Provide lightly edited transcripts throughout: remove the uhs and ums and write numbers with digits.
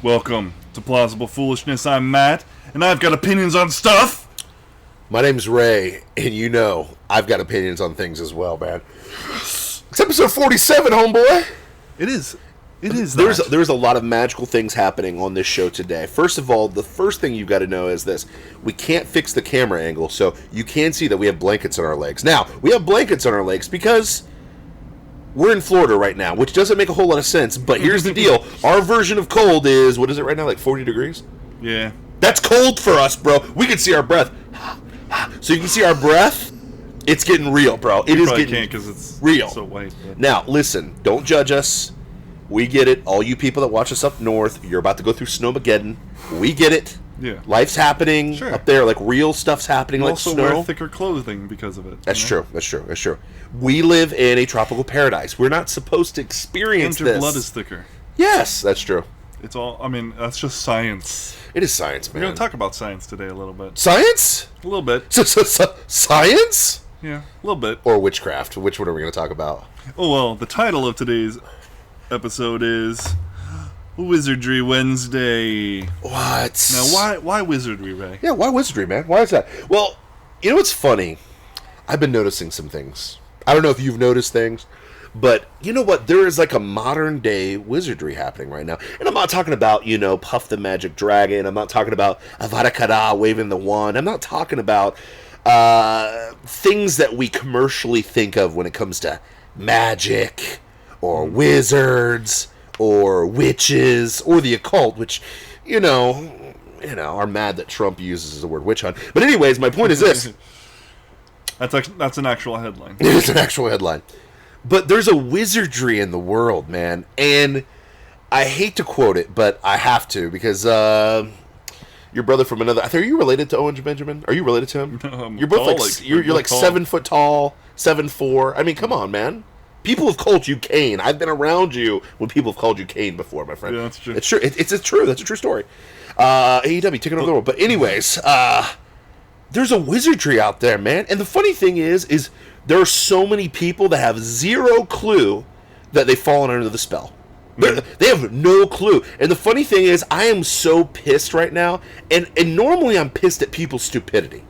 Welcome to Plausible Foolishness. I'm Matt, and I've got opinions on stuff. My name's Ray, and you know I've got opinions on things as well, man. It's episode 47, homeboy. It is. It is. There's a lot of magical things happening on this show today. First of all, the first thing you've got to know is this. We can't fix the camera angle, so you can see that we have blankets on our legs. Now, we have blankets on our legs because we're in Florida right now, which doesn't make a whole lot of sense, but here's the deal. Our version of cold is, what is it right now, like 40 degrees? Yeah. That's cold for us, bro. We can see our breath. So you can see our breath. It's getting real, bro. It is getting can't because it's real. So white. But. Now, listen. Don't judge us. We get it. All you people that watch us up north, you're about to go through Snowmageddon. We get it. Yeah. Life's happening up there. Like, real stuff's happening, you like also snow. wear thicker clothing because of it. That's true. That's true. We live in a tropical paradise. We're not supposed to experience and your this. blood is thicker. Yes, that's true. It's all, I mean, that's just science. It is science, man. We're going to talk about science today a little bit. Science? A little bit. Science? Yeah, a little bit. Or witchcraft. Which one are we going to talk about? Oh, well, the title of today's episode is Wizardry Wednesday. What? Now, why Wizardry, Ray? Yeah, why Wizardry, man? Why is that? Well, you know what's funny? I've been noticing some things. I don't know if you've noticed things, but you know what? There is like a modern day wizardry happening right now. And I'm not talking about, Puff the Magic Dragon. I'm not talking about Avada Kedavra waving the wand. I'm not talking about things that we commercially think of when it comes to magic or wizards or witches or the occult, which, are mad that Trump uses the word witch hunt. But anyways, my point is this. That's an actual headline. It's an actual headline. But there's a wizardry in the world, man. And I hate to quote it, but I have to because your brother from another... Are you related to Owen Benjamin? Are you related to him? No, you're both you're like tall. 7 foot tall, 7'4". I mean, come on, man. People have called you Kane. I've been around you when people have called you Kane before, my friend. Yeah, that's true. It's true. It's true. That's a true story. AEW taking over the world. But anyways, there's a wizardry out there, man. And the funny thing is there are so many people that have zero clue that they've fallen under the spell. They have no clue. And the funny thing is, I am so pissed right now. And normally I'm pissed at people's stupidity.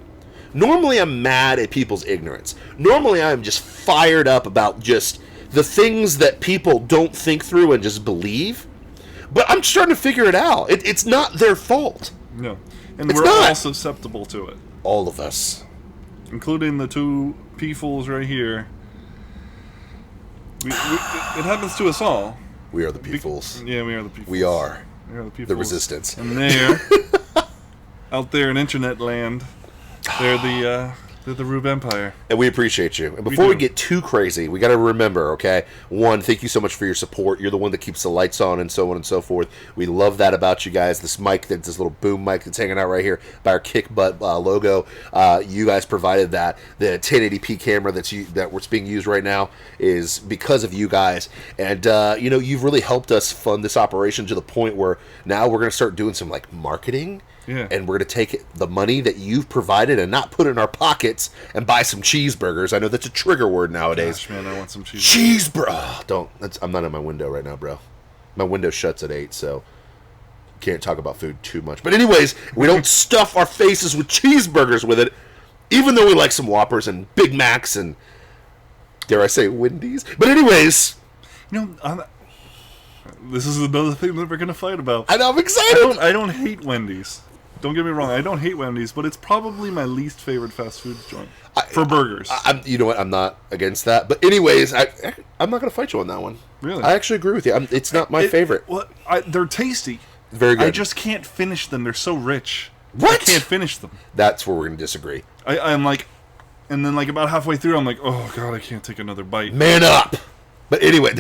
Normally I'm mad at people's ignorance. Normally I'm just fired up about just the things that people don't think through and just believe. But I'm starting to figure it out. It's not their fault. No. And it's we're not. all susceptible to it. All of us. Including the two P-fools right here. It happens to us all. We are the P-fools. Yeah, we are the P-fools. We are. We are the P-fools. The resistance. And they're out there in internet land. They're the Rube Empire. And we appreciate you. And before we get too crazy, we got to remember, okay? One, thank you so much for your support. You're the one that keeps the lights on and so on and so forth. We love that about you guys. This mic, this little boom mic that's hanging out right here by our Kick Butt logo, you guys provided that. The 1080p camera that's being used right now is because of you guys. And, you've really helped us fund this operation to the point where now we're going to start doing some, marketing. Yeah. And we're going to take the money that you've provided and not put it in our pockets and buy some cheeseburgers. I know that's a trigger word nowadays. Gosh, man, I want some cheeseburgers. I'm not in my window right now, bro. My window shuts at 8, so can't talk about food too much. But anyways, we don't stuff our faces with cheeseburgers with it, even though we like some Whoppers and Big Macs and, dare I say, Wendy's. But anyways... this is another thing that we're going to fight about. I know, I'm excited. I don't hate Wendy's. Don't get me wrong, I don't hate Wendy's, but it's probably my least favorite fast food joint for burgers. You know what? I'm not against that. But anyways, I'm not going to fight you on that one. Really? I actually agree with you. It's not my favorite. Well, they're tasty. Very good. I just can't finish them. They're so rich. What? I can't finish them. That's where we're going to disagree. I'm like, and then about halfway through, I'm like, oh God, I can't take another bite. Man up. But anyway...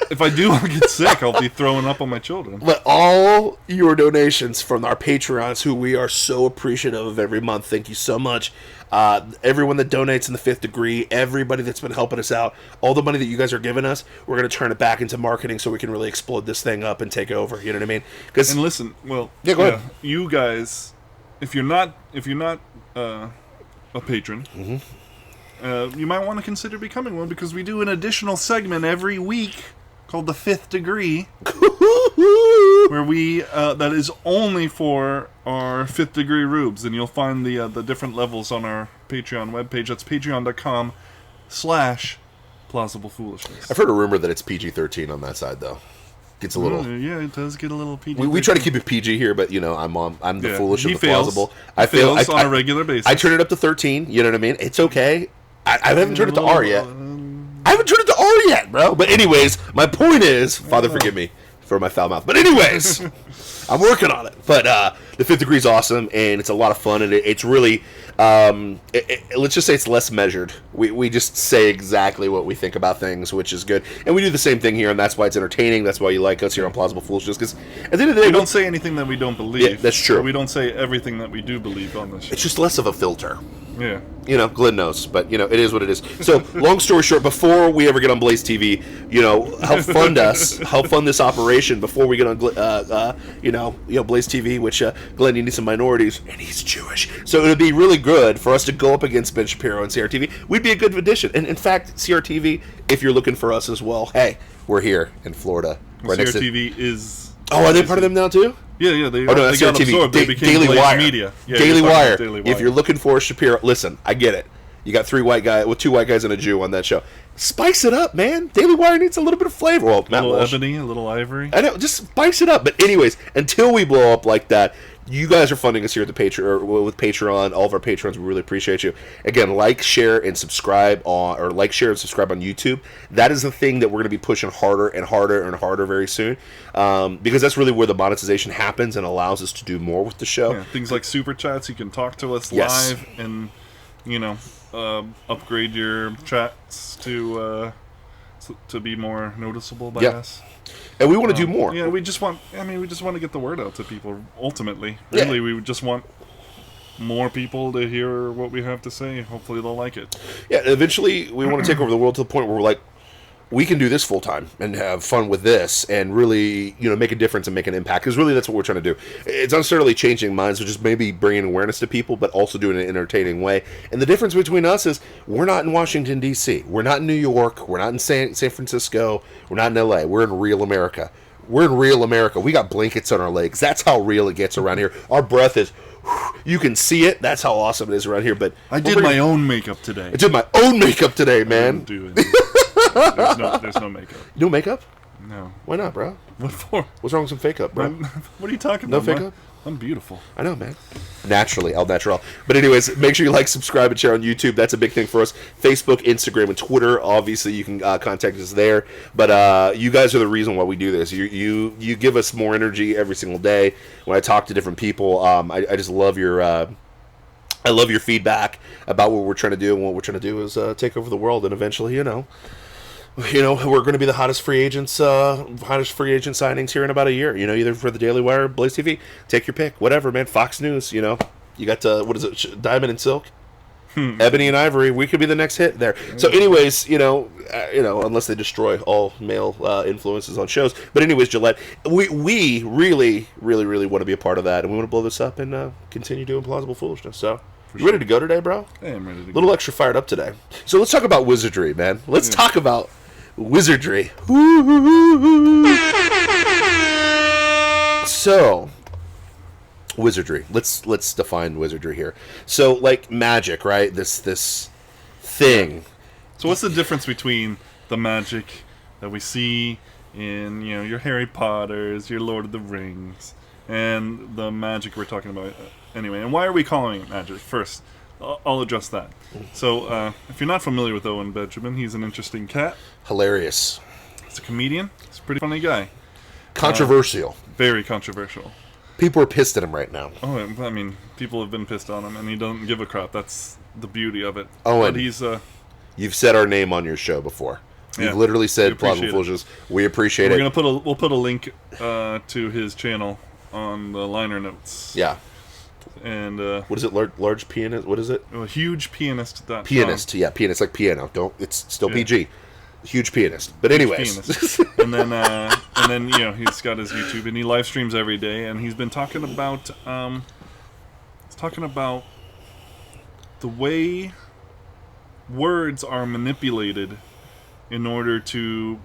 If I do, I'll get sick. I'll be throwing up on my children. But all your donations from our Patreons, who we are so appreciative of every month, thank you so much. Everyone that donates in the 5th degree, everybody that's been helping us out, all the money that you guys are giving us, we're going to turn it back into marketing so we can really explode this thing up and take over. You know what I mean? And listen, go ahead. You guys, if you're not a patron. Mm-hmm. You might want to consider becoming one because we do an additional segment every week called The 5th Degree, Woo! where we that is only for our 5th degree rubes, and you'll find the different levels on our Patreon webpage. That's patreon.com/plausible foolishness. I've heard a rumor that it's PG-13 on that side, though. Gets a little. Yeah, it does get a little PG. We try to keep it PG here, but I'm the foolish of the plausible. I fail on a regular basis. I turn it up to 13. You know what I mean? It's okay. I haven't turned it to R yet. I haven't turned it to R yet, bro. But anyways, my point is, Father, forgive me for my foul mouth. But anyways, I'm working on it. But the 5th degree is awesome, and it's a lot of fun, and it's really, let's just say it's less measured. We just say exactly what we think about things, which is good. And we do the same thing here, and that's why it's entertaining. That's why you like us here on Plausible Foolishness, because at the end of the day, we don't say anything that we don't believe. Yeah, that's true. We don't say everything that we do believe on this show. It's just less of a filter. Yeah. Glenn knows, but, it is what it is. So, long story short, before we ever get on Blaze TV, help fund us, help fund this operation before we get on, Blaze TV, which, Glenn, you need some minorities, and he's Jewish. So, it would be really good for us to go up against Ben Shapiro and CRTV. We'd be a good addition. And, in fact, CRTV, if you're looking for us as well, hey, we're here in Florida. Right CRTV is... Oh, are they part of them now, too? Yeah, they got absorbed. They became Daily Blaze Wire. Media. Yeah, Daily Wire. If you're looking for Shapiro, listen, I get it. You got 2 white guys and a Jew on that show. Spice it up, man. Daily Wire needs a little bit of flavor. Well, a little ebony, a little ivory. I know, just spice it up. But anyways, until we blow up like that, you guys are funding us here at the with Patreon. All of our patrons, we really appreciate you. Again, share, and subscribe on YouTube. That is the thing that we're going to be pushing harder and harder and harder very soon, because that's really where the monetization happens and allows us to do more with the show. Yeah, things like super chats, you can talk to us Yes. live and upgrade your chats to be more noticeable by us. And we want to do more. Yeah, we just want to get the word out to people, ultimately. Really, we just want more people to hear what we have to say. Hopefully they'll like it. Yeah, eventually we want to take over the world to the point where we're like, we can do this full time and have fun with this and really, make a difference and make an impact. Because really that's what we're trying to do. It's not necessarily changing minds, but just maybe bringing awareness to people, but also doing it in an entertaining way. And the difference between us is we're not in Washington, D.C. We're not in New York. We're not in San Francisco. We're not in L.A. We're in real America. We're in real America. We got blankets on our legs. That's how real it gets around here. Our breath is... You can see it. That's how awesome it is around here. But I did my own makeup today. I did my own makeup today, man. There's no makeup. No makeup? No. Why not, bro? What for? What's wrong with some fake up, bro? What are you talking no about? No fake up? I'm beautiful. I know, man. Naturally, El Natural. But anyways, make sure you like, subscribe, and share on YouTube. That's a big thing for us. Facebook, Instagram, and Twitter. Obviously, you can contact us there. But you guys are the reason why we do this. You give us more energy every single day. When I talk to different people, I just love your... I love your feedback about what we're trying to do, and what we're trying to do is take over the world, and eventually, we're going to be the hottest free agent signings here in about a year. Either for the Daily Wire or Blaze TV. Take your pick, whatever, man. Fox News. You got what is it? Diamond and Silk, Ebony and Ivory. We could be the next hit there. So, anyways, unless they destroy all male influences on shows. But anyways, Gillette, we really, really, really want to be a part of that, and we want to blow this up and continue doing Plausible Foolishness. So. You ready to go today, bro? I am ready to go. A little extra fired up today. So let's talk about Wizardry, man. Let's talk about Wizardry. So, Wizardry. Let's define Wizardry here. So, like magic, right? This thing. So what's the difference between the magic that we see in, your Harry Potters, your Lord of the Rings, and the magic we're talking about anyway? And why are we calling it magic? First, I'll address that. So, if you're not familiar with Owen Benjamin, he's an interesting cat. Hilarious. He's a comedian. He's a pretty funny guy. Controversial. Very controversial. People are pissed at him right now. Oh, I mean, people have been pissed on him, and he doesn't give a crap. That's the beauty of it. Owen, but he's you've said our name on your show before. You've literally said Plausible Foolishness. We appreciate it. We'll put a link to his channel on the liner notes. Yeah. And what is it? Large pianist? What is it? A huge pianist. Pianist, yeah, pianist like piano. It's still PG. Huge pianist. But anyways, and then he's got his YouTube and he live streams every day, and he's been talking about the way words are manipulated in order to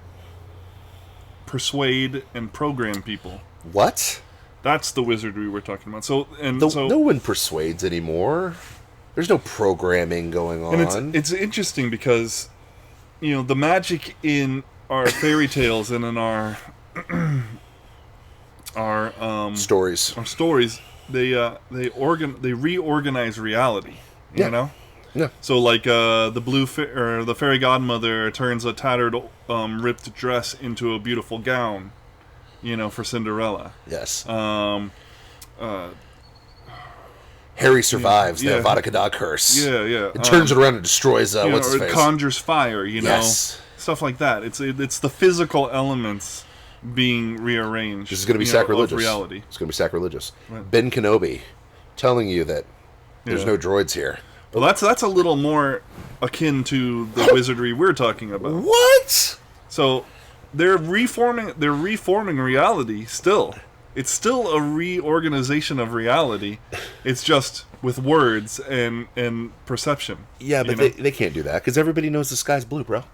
persuade and program people. What? That's the wizardry we're talking about. So no one persuades anymore. There's no programming going on. And it's interesting because, the magic in our fairy tales and in our stories. Our stories, they reorganize reality. Yeah. You know? Yeah. So like the fairy godmother turns a tattered, ripped dress into a beautiful gown, for Cinderella. Yes. Harry survives the Avada Kedavra curse. Yeah, yeah. It turns it around and destroys what's his or it face. conjures fire. Yes. Stuff like that. It's the physical elements being rearranged. This is going to be sacrilegious. Of reality. It's going to be sacrilegious. Right. Ben Kenobi telling you that there's no droids here. Well, that's a little more akin to the wizardry we're talking about. What? So they're reforming reality still. It's still a reorganization of reality. It's just with words and perception. Yeah, but they can't do that because everybody knows the sky's blue, bro.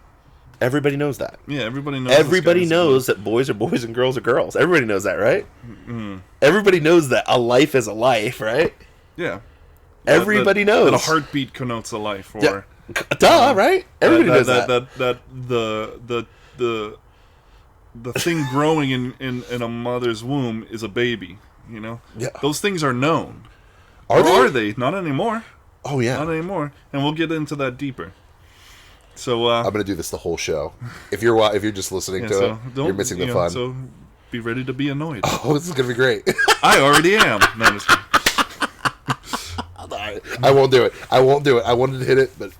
Everybody knows that. Yeah, everybody knows. Everybody knows that boys are boys and girls are girls. Everybody knows that, right? Mm-hmm. Everybody knows that a life is a life, right? Yeah. Everybody knows that a heartbeat connotes a life, or right? Everybody knows that. The thing growing in a mother's womb is a baby. Yeah. Those things are known. Are they? Not anymore. Oh yeah. Not anymore. And we'll get into that deeper. So I'm gonna do this the whole show. If you're just listening to it, you're missing the fun. So be ready to be annoyed. Oh, this is gonna be great. I already am. No, I'm just kidding. I won't do it. I wanted to hit it, but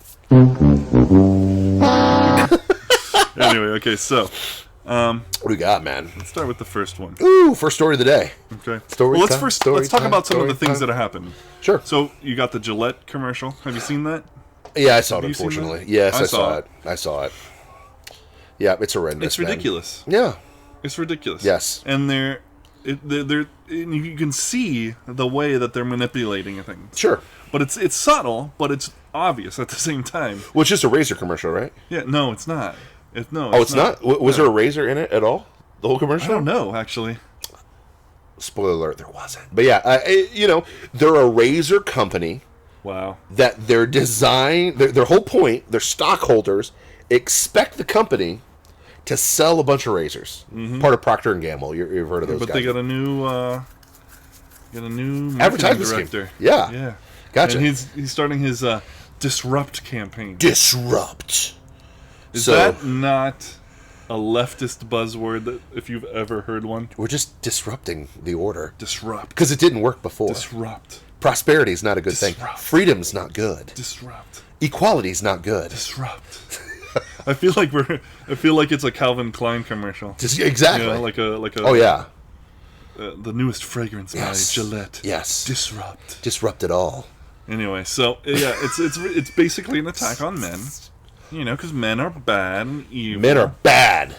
anyway. Okay, so what do we got, man? Let's start with the first one. Ooh, first story of the day. Okay. Let's talk about some of the things that have happened. Sure. So you got the Gillette commercial. Have you seen that? Yeah, I saw it. Unfortunately, yes, I saw it. I saw it. Yeah, it's horrendous. It's ridiculous. Man. Yeah, it's ridiculous. Yes, and you can see the way that they're manipulating things. Sure, but it's subtle, but it's obvious at the same time. Well, it's just a razor commercial, right? Yeah, no, it's not. It's not. Was there a razor in it at all? The whole commercial? I don't know, actually. Spoiler alert: there wasn't. But yeah, they're a razor company. Wow. That their design, their whole point, their stockholders expect the company to sell a bunch of razors. Mm-hmm. Part of Procter and Gamble. You've heard of those guys. But they got a new advertising director. Scheme. Yeah. Yeah. Gotcha. And he's starting his Disrupt campaign. Disrupt. Is that not a leftist buzzword that if you've ever heard one? We're just disrupting the order. Disrupt. Because it didn't work before. Disrupt. Prosperity is not a good thing. Freedom's not good. Disrupt. Equality's not good. Disrupt. I feel like it's a Calvin Klein commercial. Exactly. Like a. Oh yeah. The newest fragrance by Gillette. Yes. Disrupt. Disrupt it all. Anyway, so yeah, it's basically an attack on men. Because men are bad and evil. Men are bad.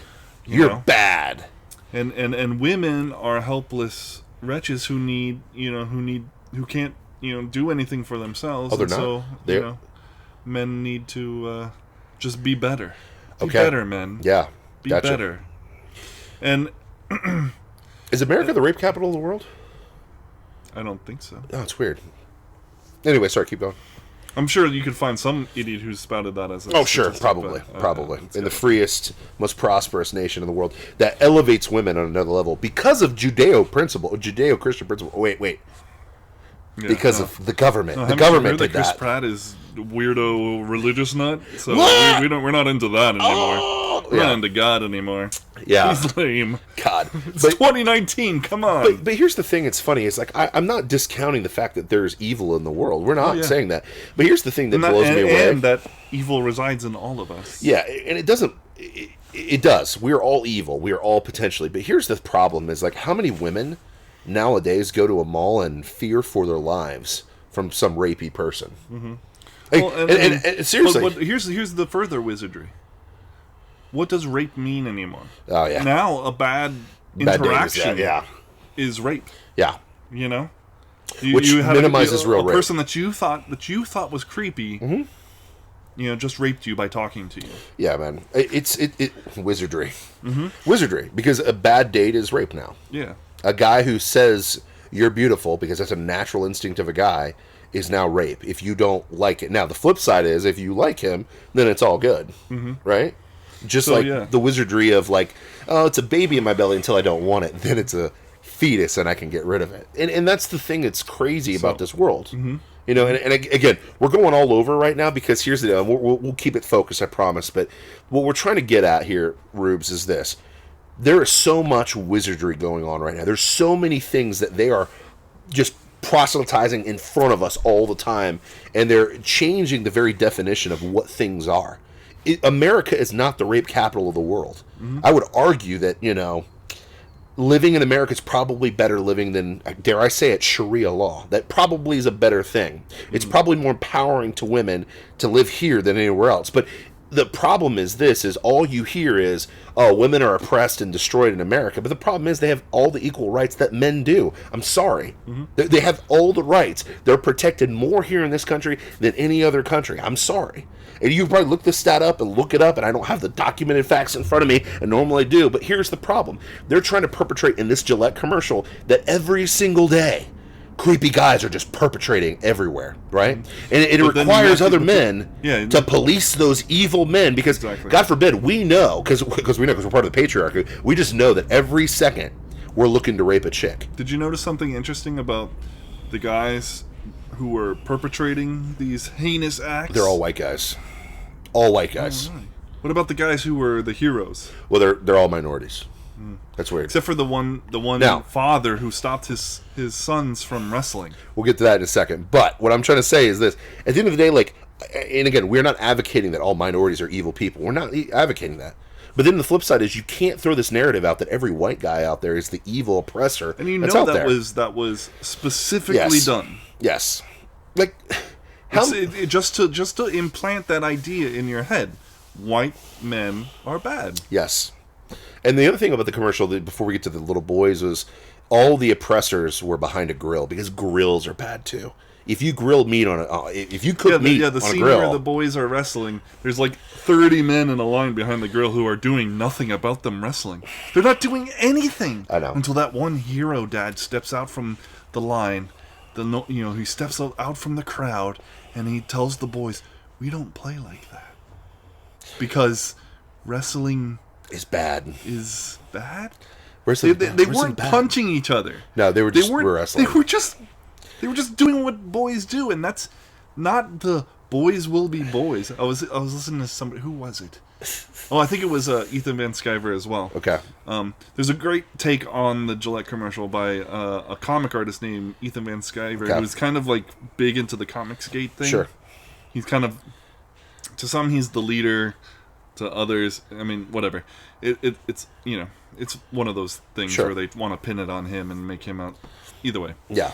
You're bad. And women are helpless wretches who can't do anything for themselves. Oh, they're not. So men need to just be better. Be better, men. Yeah. Be better. And is America the rape capital of the world? I don't think so. Oh, it's weird. Anyway, sorry, keep going. I'm sure you could find some idiot who's spouted that as a probably. In the freest, most prosperous nation in the world that elevates women on another level because of Judeo-Christian principle. Wait. Yeah, because of the government. The government did that. Chris Pratt is weirdo religious nut, so we're not into that anymore. We're not into God anymore. Yeah, he's lame. God, it's 2019. Come on. But here's the thing. It's funny. It's like I'm not discounting the fact that there's evil in the world. We're not saying that. But here's the thing that blows me away. And that evil resides in all of us. Yeah, and it doesn't. It does. We're all evil. We are all potentially. But here's the problem: is like how many women nowadays go to a mall and fear for their lives from some rapey person. Mm-hmm. And seriously, but here's the further wizardry. What does rape mean anymore? Oh yeah. Now a bad interaction is rape. Yeah. Which you minimizes real rape. A person that you thought was creepy. Mm-hmm. just raped you by talking to you. Yeah, man. It's wizardry. Wizardry, because a bad date is rape now. Yeah. A guy who says you're beautiful because that's a natural instinct of a guy is now rape if you don't like it. Now, the flip side is if you like him, then it's all good, right? Just the wizardry of like, oh, it's a baby in my belly until I don't want it. Then it's a fetus and I can get rid of it. And that's the thing that's crazy about this world. You know, and again, we're going all over right now because here's the deal. We'll keep it focused, I promise. But what we're trying to get at here, Rubes, is this. There is so much wizardry going on right now. There's so many things that they are just proselytizing in front of us all the time. And they're changing the very definition of what things are. America is not the rape capital of the world. I would argue that, living in America is probably better living than, dare I say it, Sharia law. That probably is a better thing. It's probably more empowering to women to live here than anywhere else. But the problem is all you hear is, oh, women are oppressed and destroyed in America. But the problem is they have all the equal rights that men do. I'm sorry. They have all the rights. They're protected more here in this country than any other country. I'm sorry. And you probably look this stat up and look it up, and I don't have the documented facts in front of me, and normally do, but here's the problem. They're trying to perpetrate in this Gillette commercial that every single day, creepy guys are just perpetrating everywhere, right? And it requires other men to police those evil men, because, God forbid, we know, because we're part of the patriarchy, we just know that every second we're looking to rape a chick. Did you notice something interesting about the guys who were perpetrating these heinous acts? They're all white guys. All white guys. Oh, right. What about the guys who were the heroes? Well, they're all minorities. That's weird. Except for the one father who stopped his sons from wrestling. We'll get to that in a second. But what I'm trying to say is this. At the end of the day, and again, we're not advocating that all minorities are evil people. We're not advocating that. But then the flip side is you can't throw this narrative out that every white guy out there is the evil oppressor. And that was specifically done. Yes. Just to implant that idea in your head. White men are bad. Yes. And the other thing about the commercial, before we get to the little boys, was all the oppressors were behind a grill, because grills are bad too. If you grill meat if you cook meat on a grill, the scene where the boys are wrestling, there's 30 men in a line behind the grill who are doing nothing about them wrestling. They're not doing anything. I know. Until that one hero dad steps out from the line. He steps out from the crowd and he tells the boys, "We don't play like that because wrestling is bad." They weren't punching each other. No, they were wrestling. They were just doing what boys do, and that's not the boys will be boys. I was listening to somebody. Who was it? Oh, I think it was Ethan Van Sciver as well. Okay. There's a great take on the Gillette commercial by a comic artist named Ethan Van Sciver, who's kind of big into the Comicsgate thing. Sure. He's kind of, to some, he's the leader. To others, I mean, whatever. It's it's one of those things where they want to pin it on him and make him out. Either way. Yeah.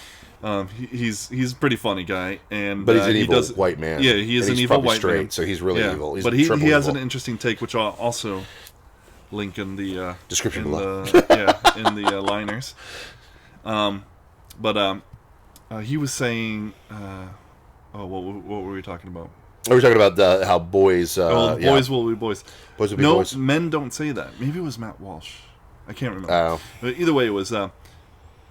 He's a pretty funny guy, but he's an evil white man. Yeah, he is an evil white man. So he's really evil. He's but he has an interesting take, which I'll also link in the description below. In the liners. He was saying, what were we talking about? We were talking about how boys. Boys will be boys. Boys will be boys. No, men don't say that. Maybe it was Matt Walsh. I can't remember. Oh. But either way, it was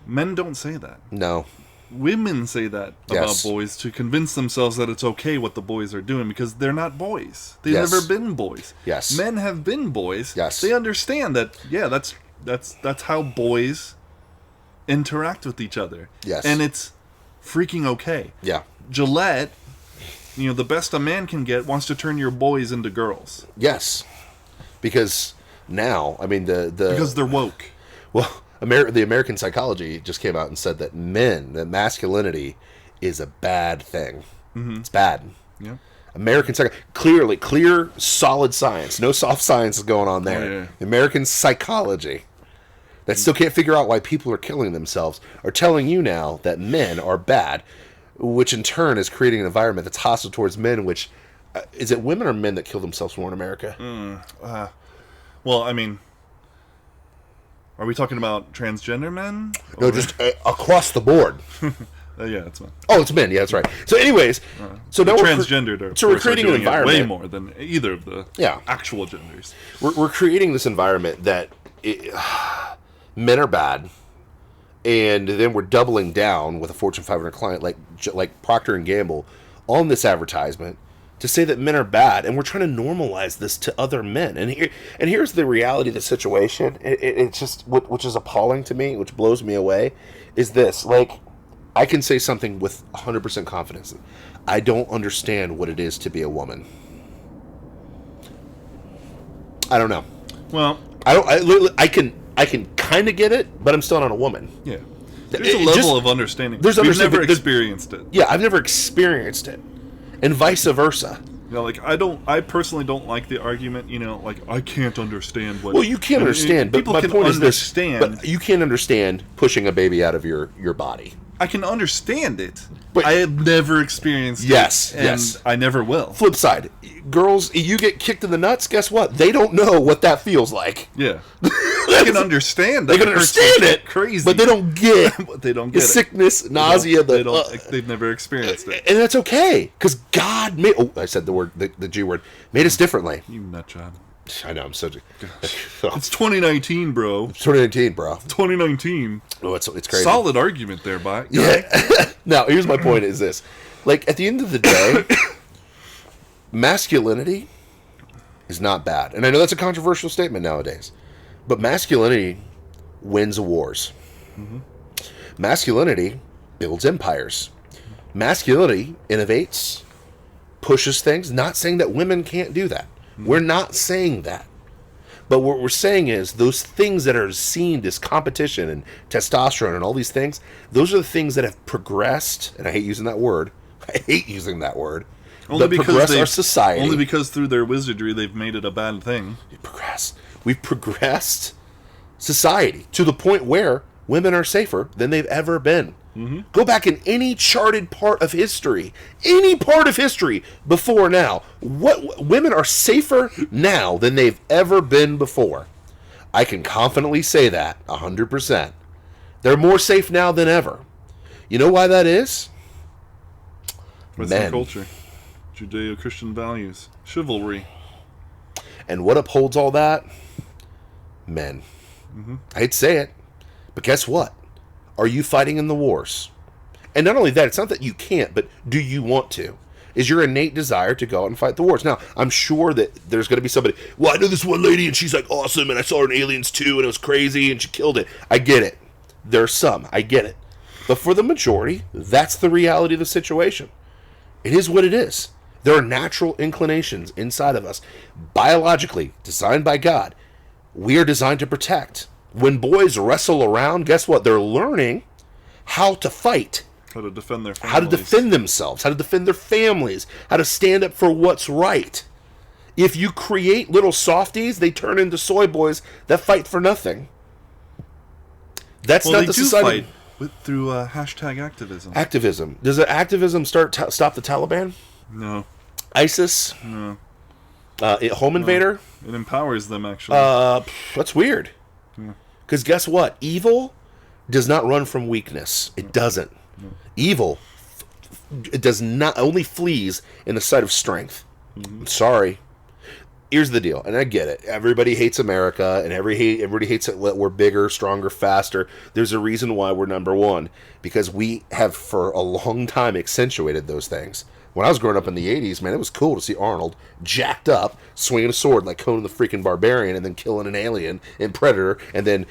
men don't say that. No. Women say that about boys to convince themselves that it's okay what the boys are doing, because they're not boys. They've never been boys. Yes. Men have been boys. Yes. They understand that. Yeah, that's how boys interact with each other. Yes. And it's freaking okay. Yeah. Gillette, the best a man can get, wants to turn your boys into girls. Yes. Because now, I mean, because they're woke. Well, the American Psychology just came out and said that that masculinity is a bad thing. Mm-hmm. It's bad. Yeah. American Psychology, clear, solid science. No soft science is going on there. Oh, yeah. American Psychology, that still can't figure out why people are killing themselves, are telling you now that men are bad, which in turn is creating an environment that's hostile towards men, which... is it women or men that kill themselves more in America? Well, I mean... Are we talking about transgender men? No, just across the board. Yeah, it's men. Oh, it's men. Yeah, that's right. So, anyways, so now transgendered we're creating an environment way more than either of the actual genders. We're creating this environment that men are bad, and then we're doubling down with a Fortune 500 client like Procter and Gamble on this advertisement to say that men are bad, and we're trying to normalize this to other men. And here's the reality of the situation. It's just which is appalling to me, which blows me away, is this like. I can say something with 100% confidence. I don't understand what it is to be a woman. I don't know. Well, I can kind of get it, but I'm still not a woman. Yeah. There's a level of understanding. We've never experienced it. Yeah, I've never experienced it. And vice versa. You know, like I personally don't like the argument, you know, like I can't understand what. Well, you can't understand, but my point is this. But you can't understand pushing a baby out of your body. I can understand it, but I have never experienced it. And I never will. Flip side, girls, you get kicked in the nuts, guess what? They don't know what that feels like. Yeah. They can understand that. They can understand it, crazy. But they don't get the sickness, nausea. They've never experienced it. And that's okay, because God made, I said the word, the G word, made us differently. You nut job. I know, I'm such a... It's 2019, bro. It's 2019, bro. 2019. Oh, it's crazy. Solid argument there, Bye. Yeah. Now, here's my point is this. Like, at the end of the day, masculinity is not bad. And I know that's a controversial statement nowadays. But masculinity wins wars. Mm-hmm. Masculinity builds empires. Masculinity innovates, pushes things. Not saying that women can't do that. We're not saying that. But what we're saying is those things that are seen as competition and testosterone and all these things, those are the things that have progressed, and I hate using that word. Only because progressed our society. Only because through their wizardry they've made it a bad thing. We've progressed society to the point where women are safer than they've ever been. Mm-hmm. Go back in any charted part of history before now. What women are safer now than they've ever been before. I can confidently say that 100%. They're more safe now than ever. You know why that is? Western culture, Judeo-Christian values, chivalry. And what upholds all that? Men. Mm-hmm. I hate to say it, but guess what? Are you fighting in the wars? And not only that, it's not that you can't, but do you want to? Is your innate desire to go out and fight the wars? Now, I'm sure that there's going to be somebody, well, I know this one lady and she's like awesome and I saw her in Aliens 2 and it was crazy and she killed it. I get it. There's some. I get it. But for the majority, that's the reality of the situation. It is what it is. There are natural inclinations inside of us, biologically designed by God. We are designed to protect. When boys wrestle around, guess what? They're learning how to fight. How to defend their families. How to defend themselves. How to defend their families. How to stand up for what's right. If you create little softies, they turn into soy boys that fight for nothing. That's not the society. Fight through hashtag activism. Activism. Does the activism stop the Taliban? No. ISIS? No. Home invader? It empowers them, actually. That's weird. Because guess what? Evil does not run from weakness. It doesn't. No. Evil, it does not, only flees in the sight of strength. Mm-hmm. I'm sorry. Here's the deal, and I get it. Everybody hates America, and everybody hates it. We're bigger, stronger, faster. There's a reason why we're number one, because we have for a long time accentuated those things. When I was growing up in the 80s, man, it was cool to see Arnold jacked up, swinging a sword like Conan the freaking Barbarian, and then killing an alien in Predator, and then,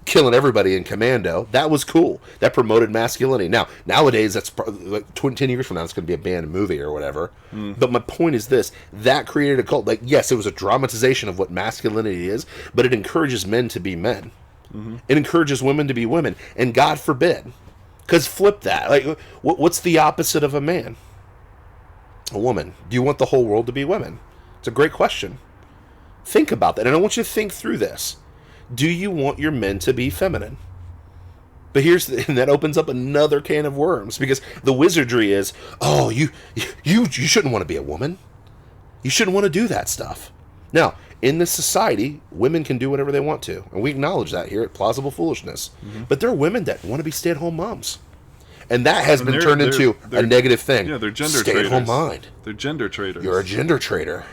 killing everybody in Commando. That was cool. That promoted masculinity. Now, nowadays, that's like 10 years from now, it's going to be a banned movie or whatever. Mm. But my point is this. That created a cult. Like, yes, it was a dramatization of what masculinity is, but it encourages men to be men. Mm-hmm. It encourages women to be women. And God forbid. Because flip that. Like, what's the opposite of a man? A woman. Do you want the whole world to be women? It's a great question. Think about that. And I want you to think through this. Do you want your men to be feminine? But and that opens up another can of worms, because the wizardry is, oh, you shouldn't want to be a woman. You shouldn't want to do that stuff. Now, in this society, women can do whatever they want to. And we acknowledge that here at Plausible Foolishness. Mm-hmm. But there are women that want to be stay-at-home moms. And that has been turned into a negative thing. Yeah, they're gender Stay-at-home mind. They're gender traders. You're a gender trader.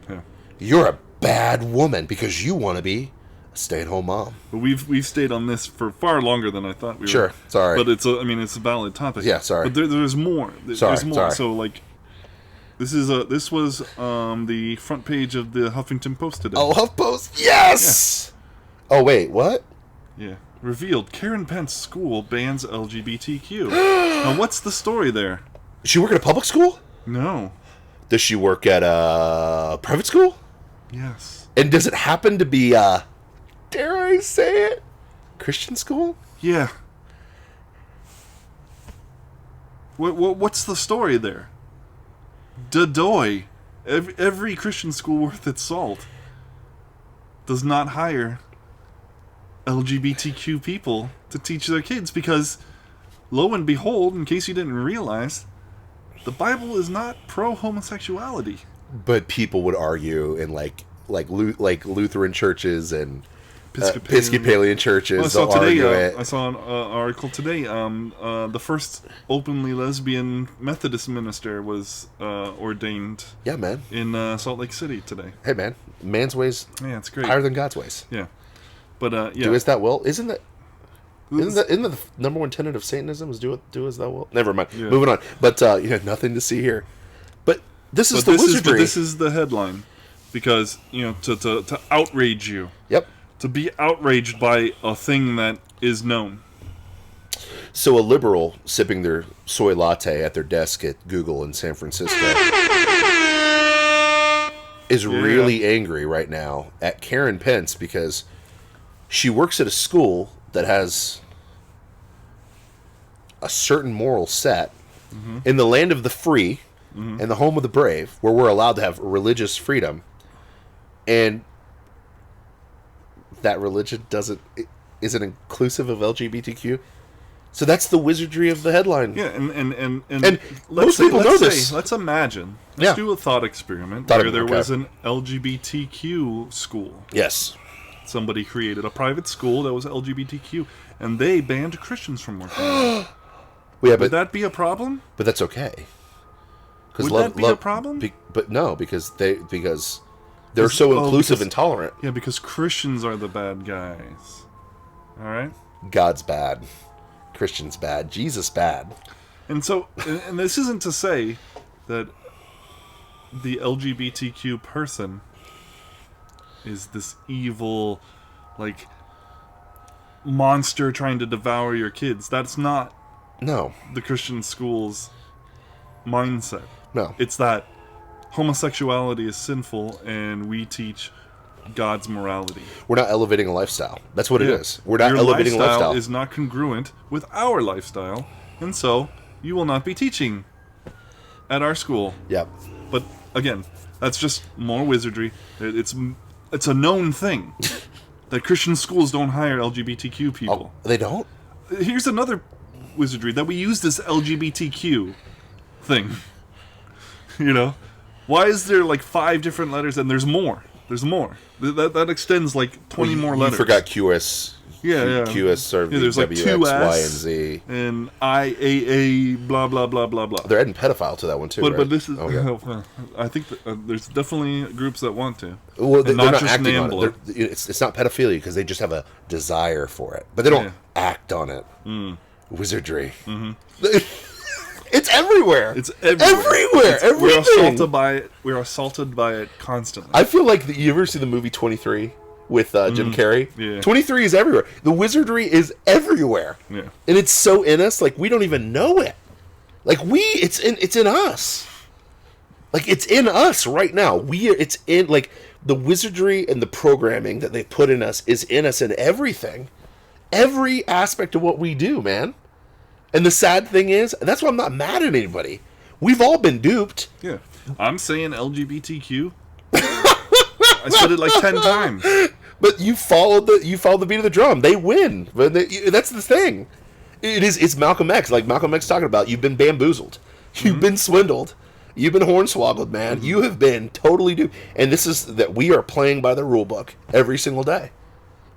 Yeah. You're a bad woman because you want to be a stay-at-home mom. But we've stayed on this for far longer than I thought we were. Sure, sorry. But it's a valid topic. Yeah, sorry. But there's more. Sorry. So like, this was the front page of the Huffington Post today. Oh, HuffPost, yes. Yeah. Oh wait, what? Yeah. Revealed Karen Pence school bans LGBTQ. Now, what's the story there? Does she work at a public school? No. Does she work at a private school? Yes. And does it happen to be dare I say it, Christian school? Yeah. What's the story there? Dadoy. Every Christian school worth its salt does not hire LGBTQ people to teach their kids because, lo and behold, in case you didn't realize, the Bible is not pro-homosexuality. But people would argue in like Lutheran churches and Episcopalian churches. Well, I saw an article today. The first openly lesbian Methodist minister was ordained. Yeah, man. In Salt Lake City today. Hey, man. Man's ways. Yeah, it's great. Higher than God's ways. Yeah, but yeah. Do as thou wilt. Isn't the number one tenet of Satanism is do as thou wilt? Never mind. Yeah. Moving on. But nothing to see here. But this is wizardry. This is the headline, because to outrage you. Yep. To be outraged by a thing that is known. So a liberal sipping their soy latte at their desk at Google in San Francisco is really angry right now at Karen Pence because she works at a school that has a certain moral set in the land of the free and the home of the brave, where we're allowed to have religious freedom, and that religion isn't inclusive of LGBTQ. So that's the wizardry of the headline. Yeah, and most people know this. Let's imagine. Let's do a thought experiment where there was an LGBTQ school. Yes. Somebody created a private school that was LGBTQ, and they banned Christians from working there. Would that be a problem? But that's okay. Would that be a problem? But no, because they're so inclusive and tolerant. Yeah, because Christians are the bad guys. All right? God's bad. Christians bad. Jesus bad. And so, and this isn't to say that the LGBTQ person is this evil, like, monster trying to devour your kids. That's not the Christian school's mindset. No. It's that homosexuality is sinful, and we teach God's morality. We're not elevating a lifestyle. That's what it is. We're not elevating a lifestyle. Is not congruent with our lifestyle, and so you will not be teaching at our school. Yep. But again, that's just more wizardry. It's a known thing that Christian schools don't hire LGBTQ people. Oh, they don't? Here's another wizardry that we use this LGBTQ thing. Why is there like 5 different letters and there's more? There's more. That extends like 20 more letters. You forgot QS. Yeah. QS or there's like 2 X, S, Y, and Z. And IAA, blah, blah, blah, blah, blah. They're adding pedophile to that one too, right? But this is... Okay. I think there's definitely groups that want to. Well, they're not acting on it. It's not pedophilia because they just have a desire for it. But they don't act on it. Wizardry. It's everywhere. It's everywhere. Everything. We're assaulted by it constantly. I feel like you ever see the movie 23 with Jim Carrey? Yeah. 23 is everywhere. The wizardry is everywhere. Yeah. And it's so in us, like we don't even know it. Like it's in us. Like it's in us right now. It's in like the wizardry and the programming that they put in us is in us in everything. Every aspect of what we do, man. And the sad thing is, that's why I'm not mad at anybody. We've all been duped. Yeah. I'm saying LGBTQ. I said it like 10 times. But you follow the beat of the drum. They win. But that's the thing. It's Malcolm X. Like Malcolm X talking about, you've been bamboozled. You've been swindled. You've been hornswoggled, man. You have been totally duped. And this is that we are playing by the rule book every single day.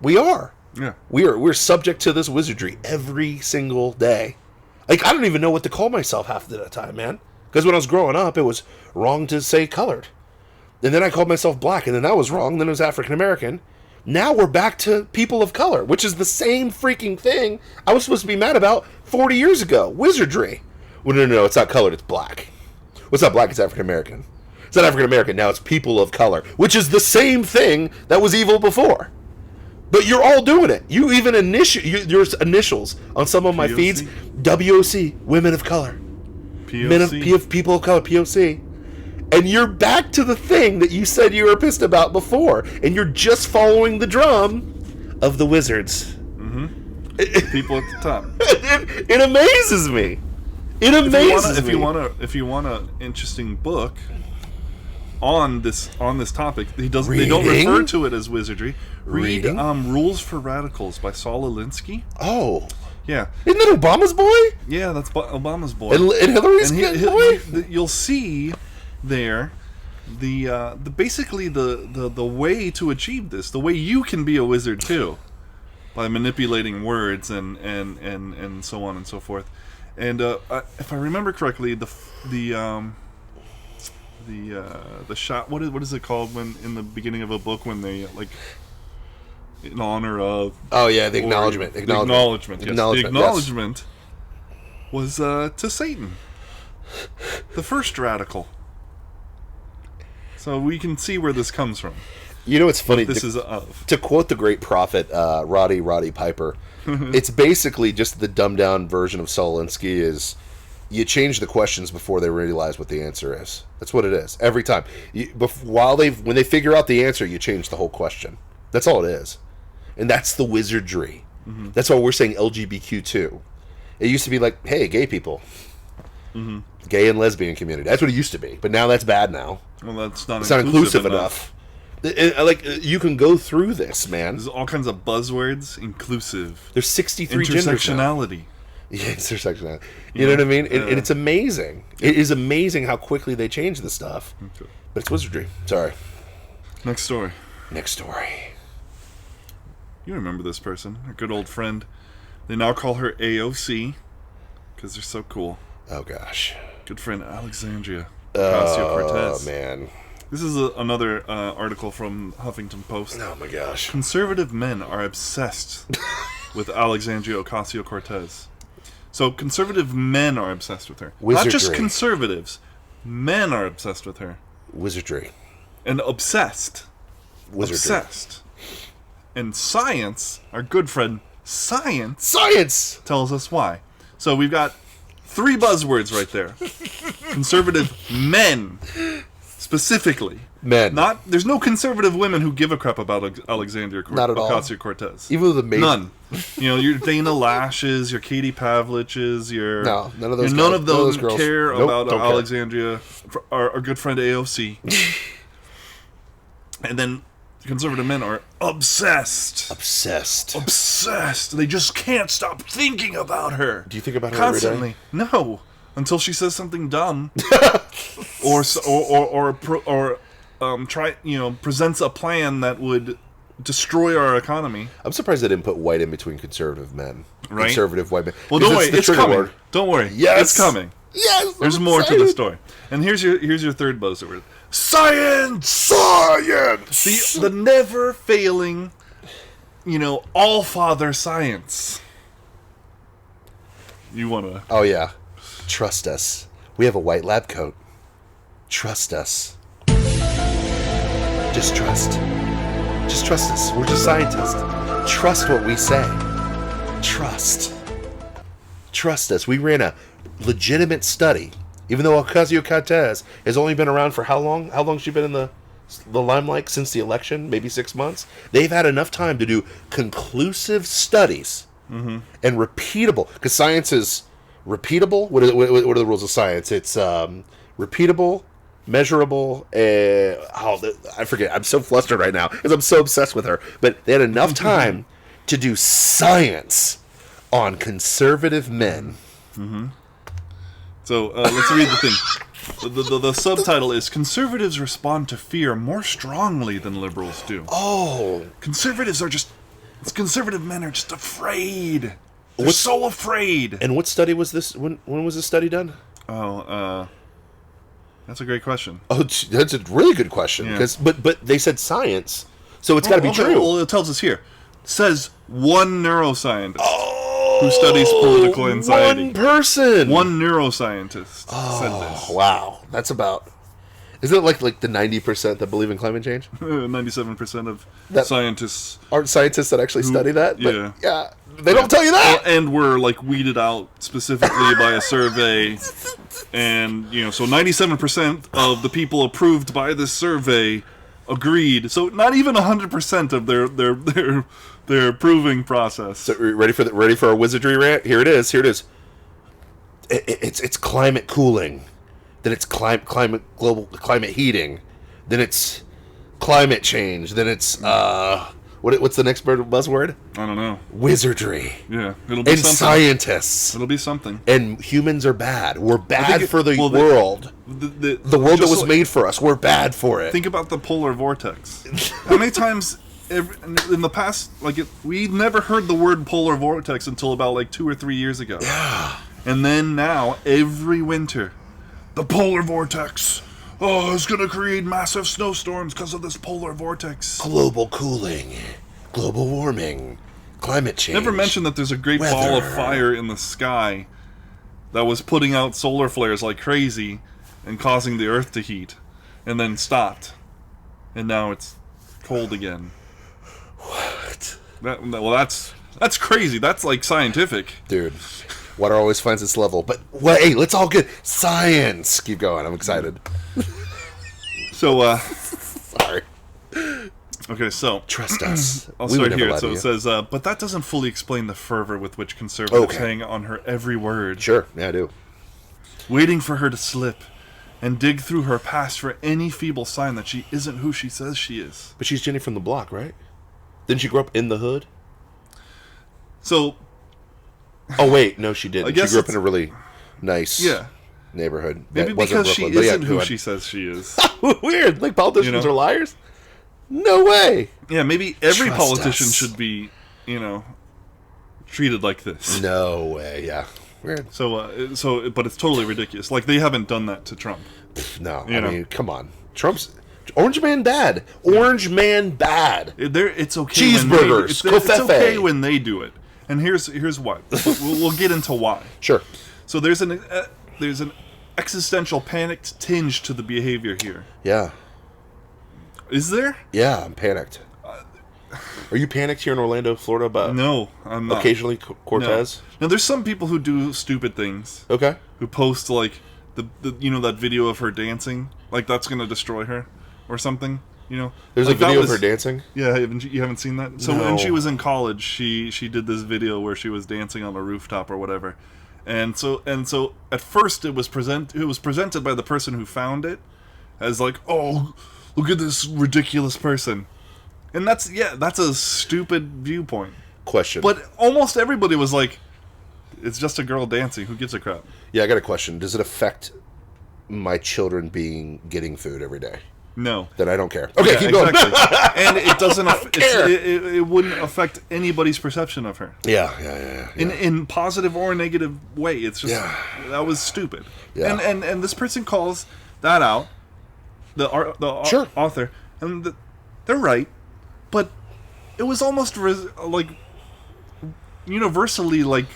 We are. Yeah. We're subject to this wizardry every single day. Like, I don't even know what to call myself half the time, man. Because when I was growing up, it was wrong to say colored. And then I called myself black, and then that was wrong. Then it was African American. Now we're back to people of color, which is the same freaking thing I was supposed to be mad about 40 years ago. Wizardry. Well, no, it's not colored, it's black. Well, it's not black, it's African American. It's not African American, now it's people of color, which is the same thing that was evil before. But you're all doing it. You even your initials on some of my POC. feeds, WOC, women of color. POC. People of color, POC. And you're back to the thing that you said you were pissed about before, and you're just following the drum of the wizards. People at the top. It amazes me. It amazes me. If you want an interesting book on this topic, they don't refer to it as wizardry. Read Rules for Radicals by Saul Alinsky. Oh. Yeah. Isn't that Obama's boy? Yeah, that's Obama's boy. And Hillary's boy? You'll see there basically the way to achieve this, the way you can be a wizard too, by manipulating words and so on and so forth. And if I remember correctly, the shot, what is it called when in the beginning of a book when they like in honor of the acknowledgement. The acknowledgement was to Satan, the first radical. So we can see where this comes from. You know what's funny? This is of. To quote the great prophet Roddy Piper, it's basically just the dumbed down version of Saul Alinsky is you change the questions before they realize what the answer is. That's what it is every time. When they figure out the answer, you change the whole question. That's all it is, and that's the wizardry. That's why we're saying LGBTQ2. It used to be like, hey, gay people, gay and lesbian community. That's what it used to be, but now that's bad now. Well, that's not. It's not inclusive enough. You can go through this, man. There's all kinds of buzzwords. Inclusive. There's 63 genders now. Intersectionality. Yeah, intersectionality. You know what I mean? And it's amazing. It is amazing how quickly they change the stuff. Okay. But it's wizardry. Sorry. Next story. You remember this person, our good old friend. They now call her AOC because they're so cool. Oh gosh. Good friend Alexandria Ocasio-Cortez. Oh man. This is another article from Huffington Post. Oh my gosh. Conservative men are obsessed with Alexandria Ocasio-Cortez. So conservative men are obsessed with her. Wizardry. Not just conservatives. Men are obsessed with her. Wizardry. And obsessed. Wizardry. Obsessed. And science, our good friend Science tells us why. So we've got 3 buzzwords right there. Conservative men. Specifically. Men. There's no conservative women who give a crap about Alexandria Ocasio-Cortez. Even the None. Your Dana Lashes, your Katie Pavliches, none of those. None of those girls care about don't Alexandria. Our good friend AOC. And then conservative men are obsessed. They just can't stop thinking about her. Do you think about her constantly? Every day? No, until she says something dumb, or presents a plan that would destroy our economy. I'm surprised they didn't put white in between conservative men. Right? Conservative white men. Well, don't worry, it's coming. Word. Don't worry, yes, it's coming. Yes, there's more to the story. And here's your third buzzword. Science! The never failing, all father science. You wanna? Oh yeah. Trust us. We have a white lab coat. Trust us. Just trust. Just trust us. We're just scientists. Trust what we say. Trust. Trust us. We ran a legitimate study. Even though Ocasio-Cortez has only been around for how long? How long has she been in the limelight? Since the election? Maybe 6 months? They've had enough time to do conclusive studies and repeatable. Because science is repeatable. What are the rules of science? It's repeatable, measurable. I forget. I'm so flustered right now because I'm so obsessed with her. But they had enough time to do science on conservative men. So let's read the thing. The subtitle is "Conservatives respond to fear more strongly than liberals do." Oh, conservative men are just afraid. They're so afraid. And what study was this? When was this study done? Oh, that's a great question. Oh, that's a really good question. Yeah. But they said science, so it's got to be true. Well, it tells us here. It says one neuroscientist who studies political anxiety. One person. One neuroscientist said this. Wow, that's about. Isn't it like the 90% that believe in climate change? 97% of scientists aren't scientists that actually study that. But yeah, they don't tell you that. And were like weeded out specifically by a survey, and so 97% of the people approved by this survey agreed. So not even 100% of their approving process. So ready for our wizardry rant? Here it is. It's climate cooling. Then it's global climate heating. Then it's climate change. Then it's what's the next buzzword? I don't know. Wizardry. Yeah, it'll be and something. Scientists. It'll be something. And humans are bad. We're bad for the world. The world that was made for us. We're bad for it. Think about the polar vortex. How many times in the past, we never heard the word polar vortex until about 2 or 3 years ago. Yeah. And then now every winter. The polar vortex. Oh, it's going to create massive snowstorms because of this polar vortex. Global cooling. Global warming. Climate change. Never mentioned that there's a great ball of fire in the sky that was putting out solar flares like crazy and causing the Earth to heat. And then stopped. And now it's cold again. What? That's crazy. That's scientific. Dude. Water always finds its level. But, hey, let's all get science. Keep going. I'm excited. So, sorry. Okay, so. Trust us. I'll start here. So it says, but that doesn't fully explain the fervor with which conservatives hang on her every word. Sure. Yeah, I do. Waiting for her to slip and dig through her past for any feeble sign that she isn't who she says she is. But she's Jenny from the block, right? Didn't she grow up in the hood? So. Oh, wait. No, she didn't. She grew up in a really nice Yeah. neighborhood. Maybe because she isn't who she says she is. Weird. Like politicians are liars? No way. Yeah, maybe every politician should be, treated like this. No way. Yeah. Weird. So, but it's totally ridiculous. They haven't done that to Trump. No. I mean, come on. Trump's Orange Man bad. Orange Man bad. It's okay. Cheeseburgers. It's okay when they do it. And here's why. We'll get into why. Sure. So there's an existential panicked tinge to the behavior here. Yeah. Is there? Yeah, I'm panicked. Are you panicked here in Orlando, Florida? About no, I'm not. Occasionally, Cortez. No. Now there's some people who do stupid things. Okay. Who post the that video of her dancing, that's gonna destroy her, or something. There's a video of her dancing. Yeah, you haven't seen that. So when she was in college, she did this video where she was dancing on a rooftop or whatever, and so at first it was presented by the person who found it as oh, look at this ridiculous person, and that's a stupid viewpoint. Question. But almost everybody was like, it's just a girl dancing. Who gives a crap? Yeah, I got a question. Does it affect my children getting food every day? No. Then I don't care. Okay, keep going. Exactly. And it doesn't. It wouldn't affect anybody's perception of her. Yeah. In positive or negative way. It's just that was stupid. Yeah. And this person calls that out. The author, and they're right, but it was almost universally who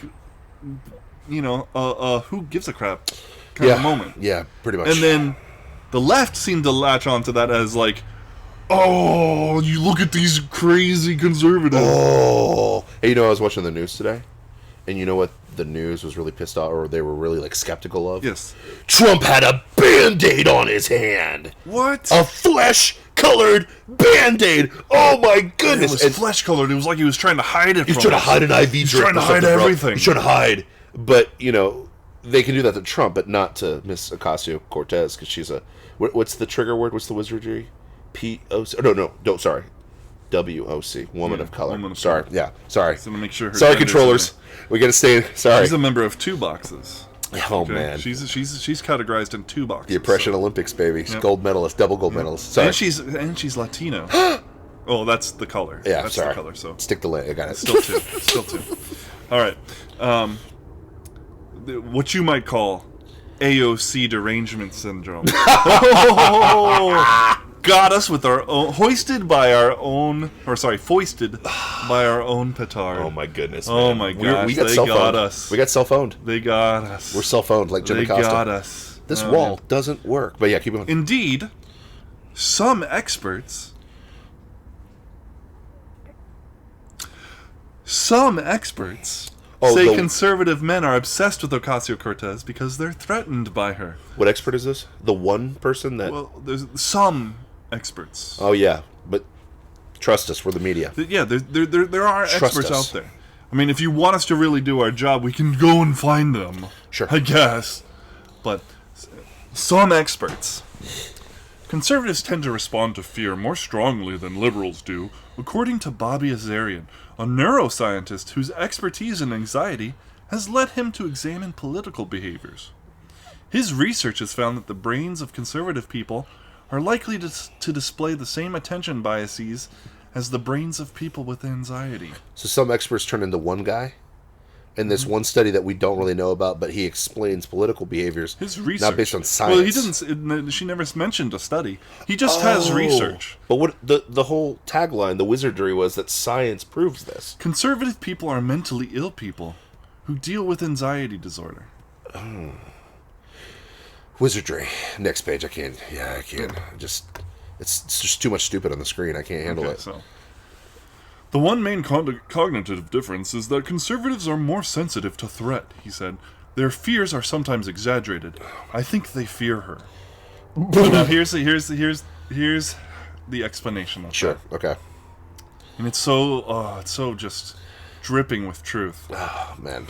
gives a crap kind of moment. Yeah, pretty much. And then the left seemed to latch onto that as oh, you look at these crazy conservatives. Oh. Hey, I was watching the news today, and you know what the news was really pissed off, or they were really skeptical of? Yes. Trump had a Band-Aid on his hand. What? A flesh-colored Band-Aid. Oh my goodness. It was flesh-colored. It was like he was trying to hide it. He's trying to hide an IV drip. He's trying to hide everything. He's trying to hide. But, they can do that to Trump, but not to Miss Ocasio-Cortez, because she's a... What's the trigger word? What's the wizardry? P-O-C... No, sorry. W-O-C. Woman of color. Sorry. Yeah, sorry. So to make sure sorry, controllers. We got to stay... Sorry. She's a member of 2 boxes. Oh, man. She's categorized in 2 boxes. The Oppression Olympics, baby. Yep. Gold medalist, double gold medalist. Sorry. And she's Latino. Oh, that's the color. Yeah, that's sorry. the color. So stick the land. I got it. Still two. All right. What you might call AOC derangement syndrome. Got us with our own, foisted by our own petard. Oh my goodness! Oh man. my gosh! We got they cell got phoned. us. We got cell phoned. They got us. We're cell phoned like Jimmy They Costa. got us. This Oh, wall man. doesn't work. But yeah, keep going. Indeed, some experts say conservative men are obsessed with Ocasio-Cortez because they're threatened by her. What expert is this? The one person that... Well, there's some experts. Oh, yeah. But trust us, we're the media. Yeah, there are Trust experts us. out there. I mean, if you want us to really do our job, we can go and find them. Sure. I guess. But some experts. Conservatives tend to respond to fear more strongly than liberals do, according to Bobby Azarian, a neuroscientist whose expertise in anxiety has led him to examine political behaviors. His research has found that the brains of conservative people are likely to display the same attention biases as the brains of people with anxiety. So some experts turn into one guy in this one study that we don't really know about, but he explains political behaviors. His research, not based on science. Well, he didn't. She never mentioned a study. He just has research. But what the whole tagline, the Wizardry, was that science proves this. Conservative people are mentally ill people who deal with anxiety disorder. Wizardry. Next page. I can't. It's just too much stupid on the screen. I can't handle it. So. The one main cognitive difference is that conservatives are more sensitive to threat, he said. Their fears are sometimes exaggerated. I think they fear her. But now here's the explanation of Sure. that. Okay. And it's so just dripping with truth. Oh man.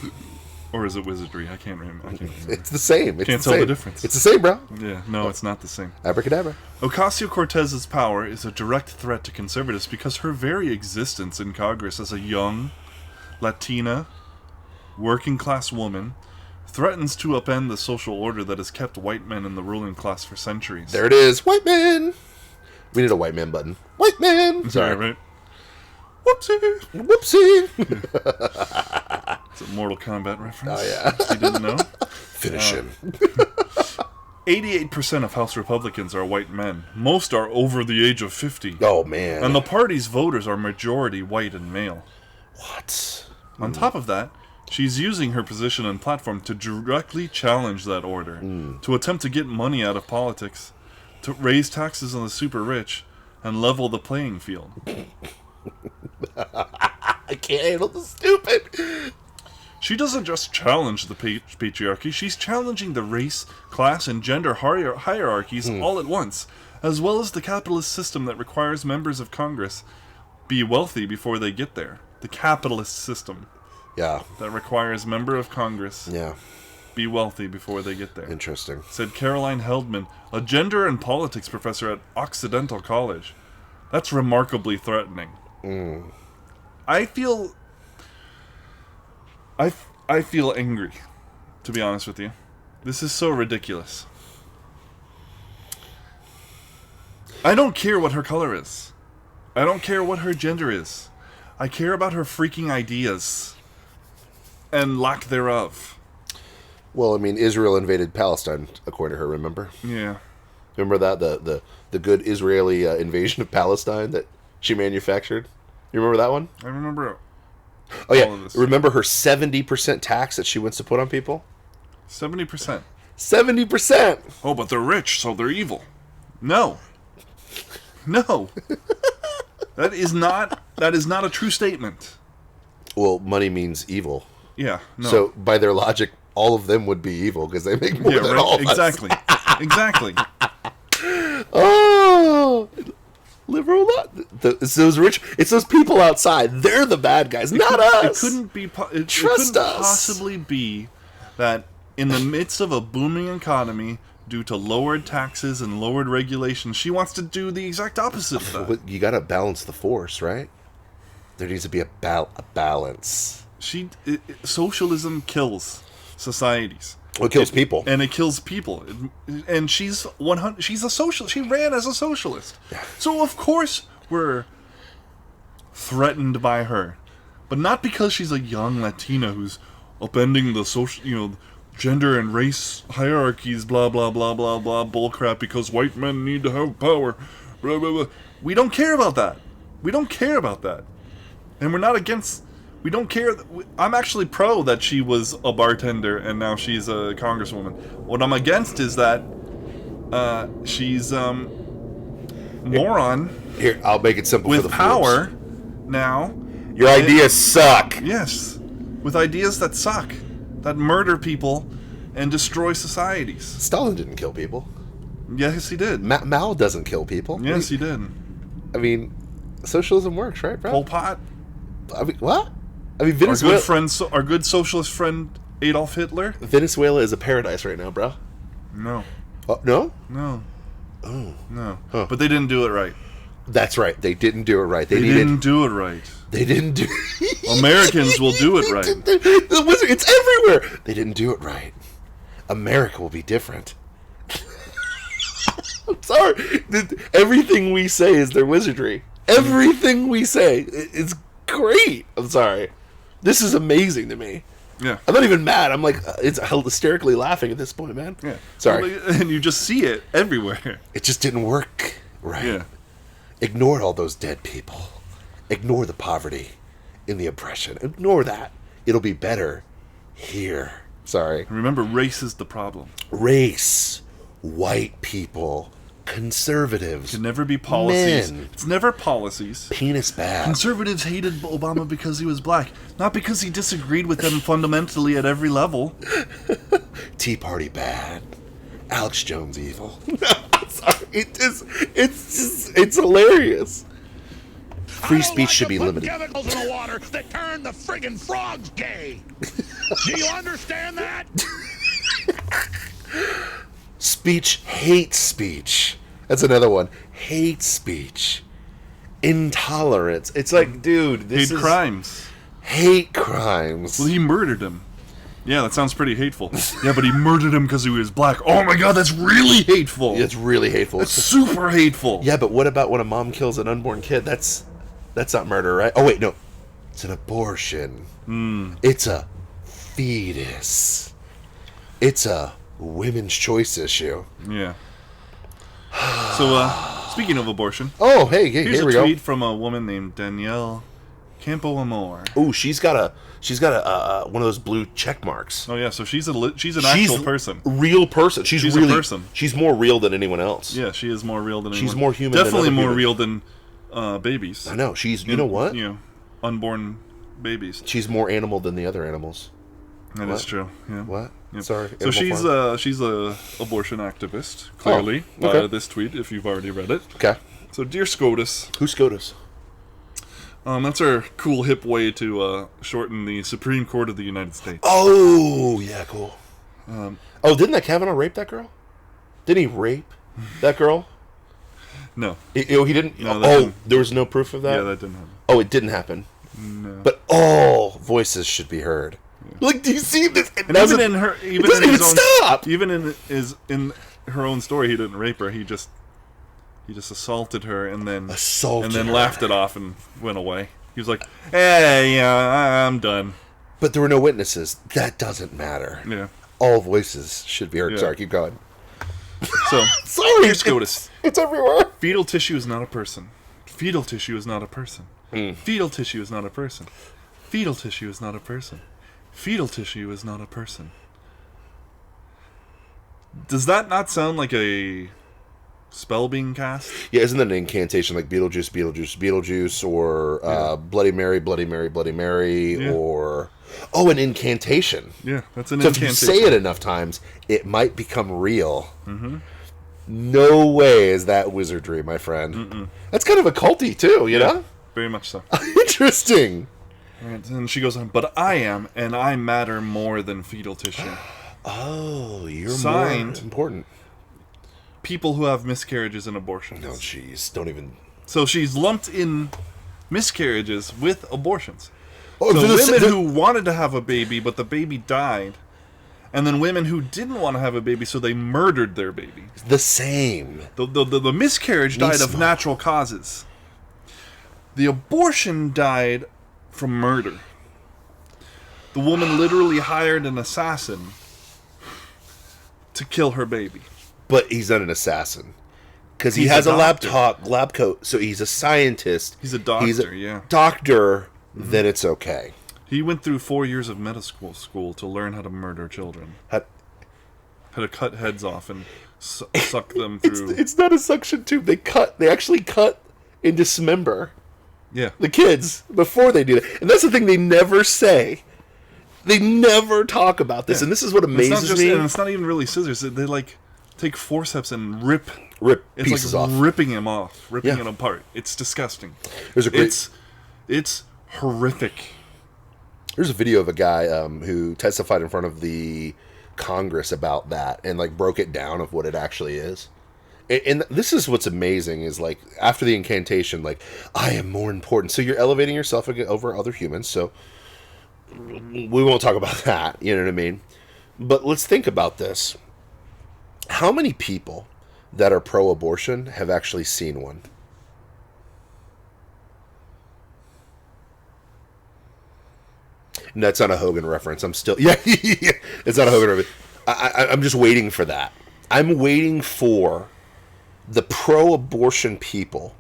Or is it wizardry? I can't remember. It's the same. Can't tell the difference. It's the same, bro. Yeah, no, it's not the same. Abracadabra. Ocasio-Cortez's power is a direct threat to conservatives because her very existence in Congress as a young, Latina, working-class woman threatens to upend the social order that has kept white men in the ruling class for centuries. There it is. White man. We need a white man button. White man. Sorry. Yeah, right? Whoopsie! Whoopsie. It's a Mortal Kombat reference. Oh, yeah. You didn't know? Finish him. 88% of House Republicans are white men. Most are over the age of 50. Oh, man. And the party's voters are majority white and male. What? On top of that, she's using her position and platform to directly challenge that order, to attempt to get money out of politics, to raise taxes on the super rich, and level the playing field. I can't handle the stupid. She doesn't just challenge the patriarchy, she's challenging the race, class, and gender hierarchies all at once, as well as the capitalist system that requires members of Congress be wealthy before they get there. The capitalist system. Yeah. That requires member of Congress Yeah. be wealthy before they get there. Interesting. Said Caroline Heldman, a gender and politics professor at Occidental College. That's remarkably threatening. I feel angry, to be honest with you. This is so ridiculous. I don't care what her color is. I don't care what her gender is. I care about her freaking ideas and lack thereof. Well, I mean, Israel invaded Palestine, according to her, remember? Yeah. Remember that? The good Israeli invasion of Palestine that she manufactured? You remember that one? I remember. Oh, yeah. Remember her 70% tax that she wants to put on people? 70%. 70%! Oh, but they're rich, so they're evil. No. No. That is not a true statement. Well, money means evil. Yeah, no. So, by their logic, all of them would be evil because they make more than all of exactly. us. Exactly. Oh! Liberal, it's those rich. It's those people outside. They're the bad guys, not us. It couldn't be. It Trust couldn't us. possibly be that in the midst of a booming economy, due to lowered taxes and lowered regulations, she wants to do the exact opposite of that. You got to balance the force, right? There needs to be a balance. Socialism kills societies. Well, it kills people. And it kills people. And she's 100. She's a socialist. She ran as a socialist. Yeah. So of course we're threatened by her. but not because she's a young Latina who's upending the social, gender and race hierarchies, blah blah blah blah blah bullcrap. Because white men need to have power. Blah, blah, blah. We don't care about that. We don't care about that, and we're not against. We don't care. I'm actually pro that she was a bartender and now she's a congresswoman. What I'm against is that she's moron. Here, I'll make it simple with for the power fools. now. Your ideas suck. Yes, with ideas that suck, that murder people and destroy societies. Stalin didn't kill people. Yes, he did. Mao doesn't kill people. Yes, he did. I mean, socialism works, right, bro? Pol Pot. I mean, what? I mean, Venezuela. Our good socialist friend Adolf Hitler. Venezuela is a paradise right now, bro. No. No? No. Oh. No. Huh. But they didn't do it right. That's right. They didn't do it right. They didn't do it right. They didn't do. Americans will do it right. The wizard, it's everywhere. They didn't do it right. America will be different. I'm sorry. Everything we say is their wizardry. Everything we say is great. I'm sorry. This is amazing to me. Yeah. I'm not even mad. I'm like, it's hysterically laughing at this point, man. Yeah. Sorry. And you just see it everywhere. It just didn't work right. Yeah. Ignore all those dead people. Ignore the poverty and the oppression. Ignore that. It'll be better here. Sorry. Remember, race is the problem. Race. White people. Conservatives. It can never be policies. Men. It's never policies. Penis bad. Conservatives hated Obama because he was black, not because he disagreed with them fundamentally at every level. Tea Party bad. Alex Jones evil. Sorry. It's hilarious. Free speech should be limited. Chemicals in the water that turn the friggin' frogs gay. Do you understand that? Speech, hate speech. That's another one. Hate speech. Intolerance. It's like, dude, this Hate is... crimes. Hate crimes. Well, he murdered him. Yeah, that sounds pretty hateful. Yeah, but he murdered him because he was black. Oh my god, that's really hateful. It's really hateful. That's super hateful. Yeah, but what about when a mom kills an unborn kid? That's not murder, right? Oh, wait, no. It's an abortion. It's a fetus. It's a women's choice issue. Yeah. So, speaking of abortion, Oh, hey, here's here we a go. tweet from a woman named Danielle Campo Amor. Ooh, she's got a one of those blue check marks. Oh yeah, so she's an actual person. Real person. She's a really person. She's more real than anyone else. Yeah, she is more real than anyone. She's more human than Definitely other more humans. real than babies. I know. You know what? Unborn babies. She's more animal than the other animals. That is true. Yeah. What? Yeah. Sorry. So Animal she's a abortion activist, clearly, okay. by this tweet, if you've already read it. Okay. So, dear SCOTUS, Who's SCOTUS? that's our cool, hip way to shorten the Supreme Court of the United States. Oh, yeah, cool. Didn't that Kavanaugh rape that girl? Didn't he rape that girl? No. He didn't? No, that didn't. There was no proof of that? Yeah, that didn't happen. Oh, it didn't happen. No. But all voices should be heard. Yeah. Like, do you see this? And even in her, even doesn't in his even own, stop. Even in her own story, he didn't rape her. He just assaulted her and then laughed it off and went away. He was like, "Hey, yeah, I'm done." But there were no witnesses. That doesn't matter. Yeah. All voices should be heard. Yeah. Sorry, keep going. So, Sorry, here's SCOTUS. It's everywhere. Fetal tissue is not a person. Fetal tissue is not a person. Fetal tissue is not a person. Fetal tissue is not a person. Fetal tissue is not a person. Does that not sound like a spell being cast? Yeah, isn't that an incantation like Beetlejuice, Beetlejuice, Beetlejuice, or Bloody Mary, Bloody Mary, Bloody Mary, or... Oh, an incantation. Yeah, that's an So incantation. if you say it enough times, it might become real. Mm-hmm. No way is that wizardry, my friend. Mm-mm. That's kind of a culty, too, you know? Very much so. Interesting. And she goes on, but I am, and I matter more than fetal tissue. Oh, you're Signed. more important. People who have miscarriages and abortions. No, jeez, don't even... So she's lumped in miscarriages with abortions. Oh, So women who wanted to have a baby, but the baby died. And then women who didn't want to have a baby, so they murdered their baby. The same. The miscarriage died of natural causes. The abortion died from murder. The woman literally hired an assassin to kill her baby. But he's not an assassin. Because he He's has a a doctor. lab coat, so he's a scientist. He's a doctor, yeah. Doctor, then it's okay. He went through 4 years of medical school to learn how to murder children. How to cut heads off and suck them through. It's not a suction tube. They actually cut and dismember Yeah. the kids before they do that. And that's the thing they never say. They never talk about this. Yeah. And this is what amazes me. And it's not even really scissors. They like take forceps and rip it's pieces like off. ripping him off, ripping Yeah. it apart. It's disgusting. There's a great... It's horrific. There's a video of a guy who testified in front of the Congress about that and like broke it down of what it actually is. And this is what's amazing is like after the incantation, like I am more important. So you're elevating yourself over other humans. So we won't talk about that. You know what I mean? But let's think about this. How many people that are pro-abortion have actually seen one? And that's not a Hogan reference. I'm still... Yeah, it's not a Hogan reference. I'm just waiting for that. I'm waiting for the pro-abortion people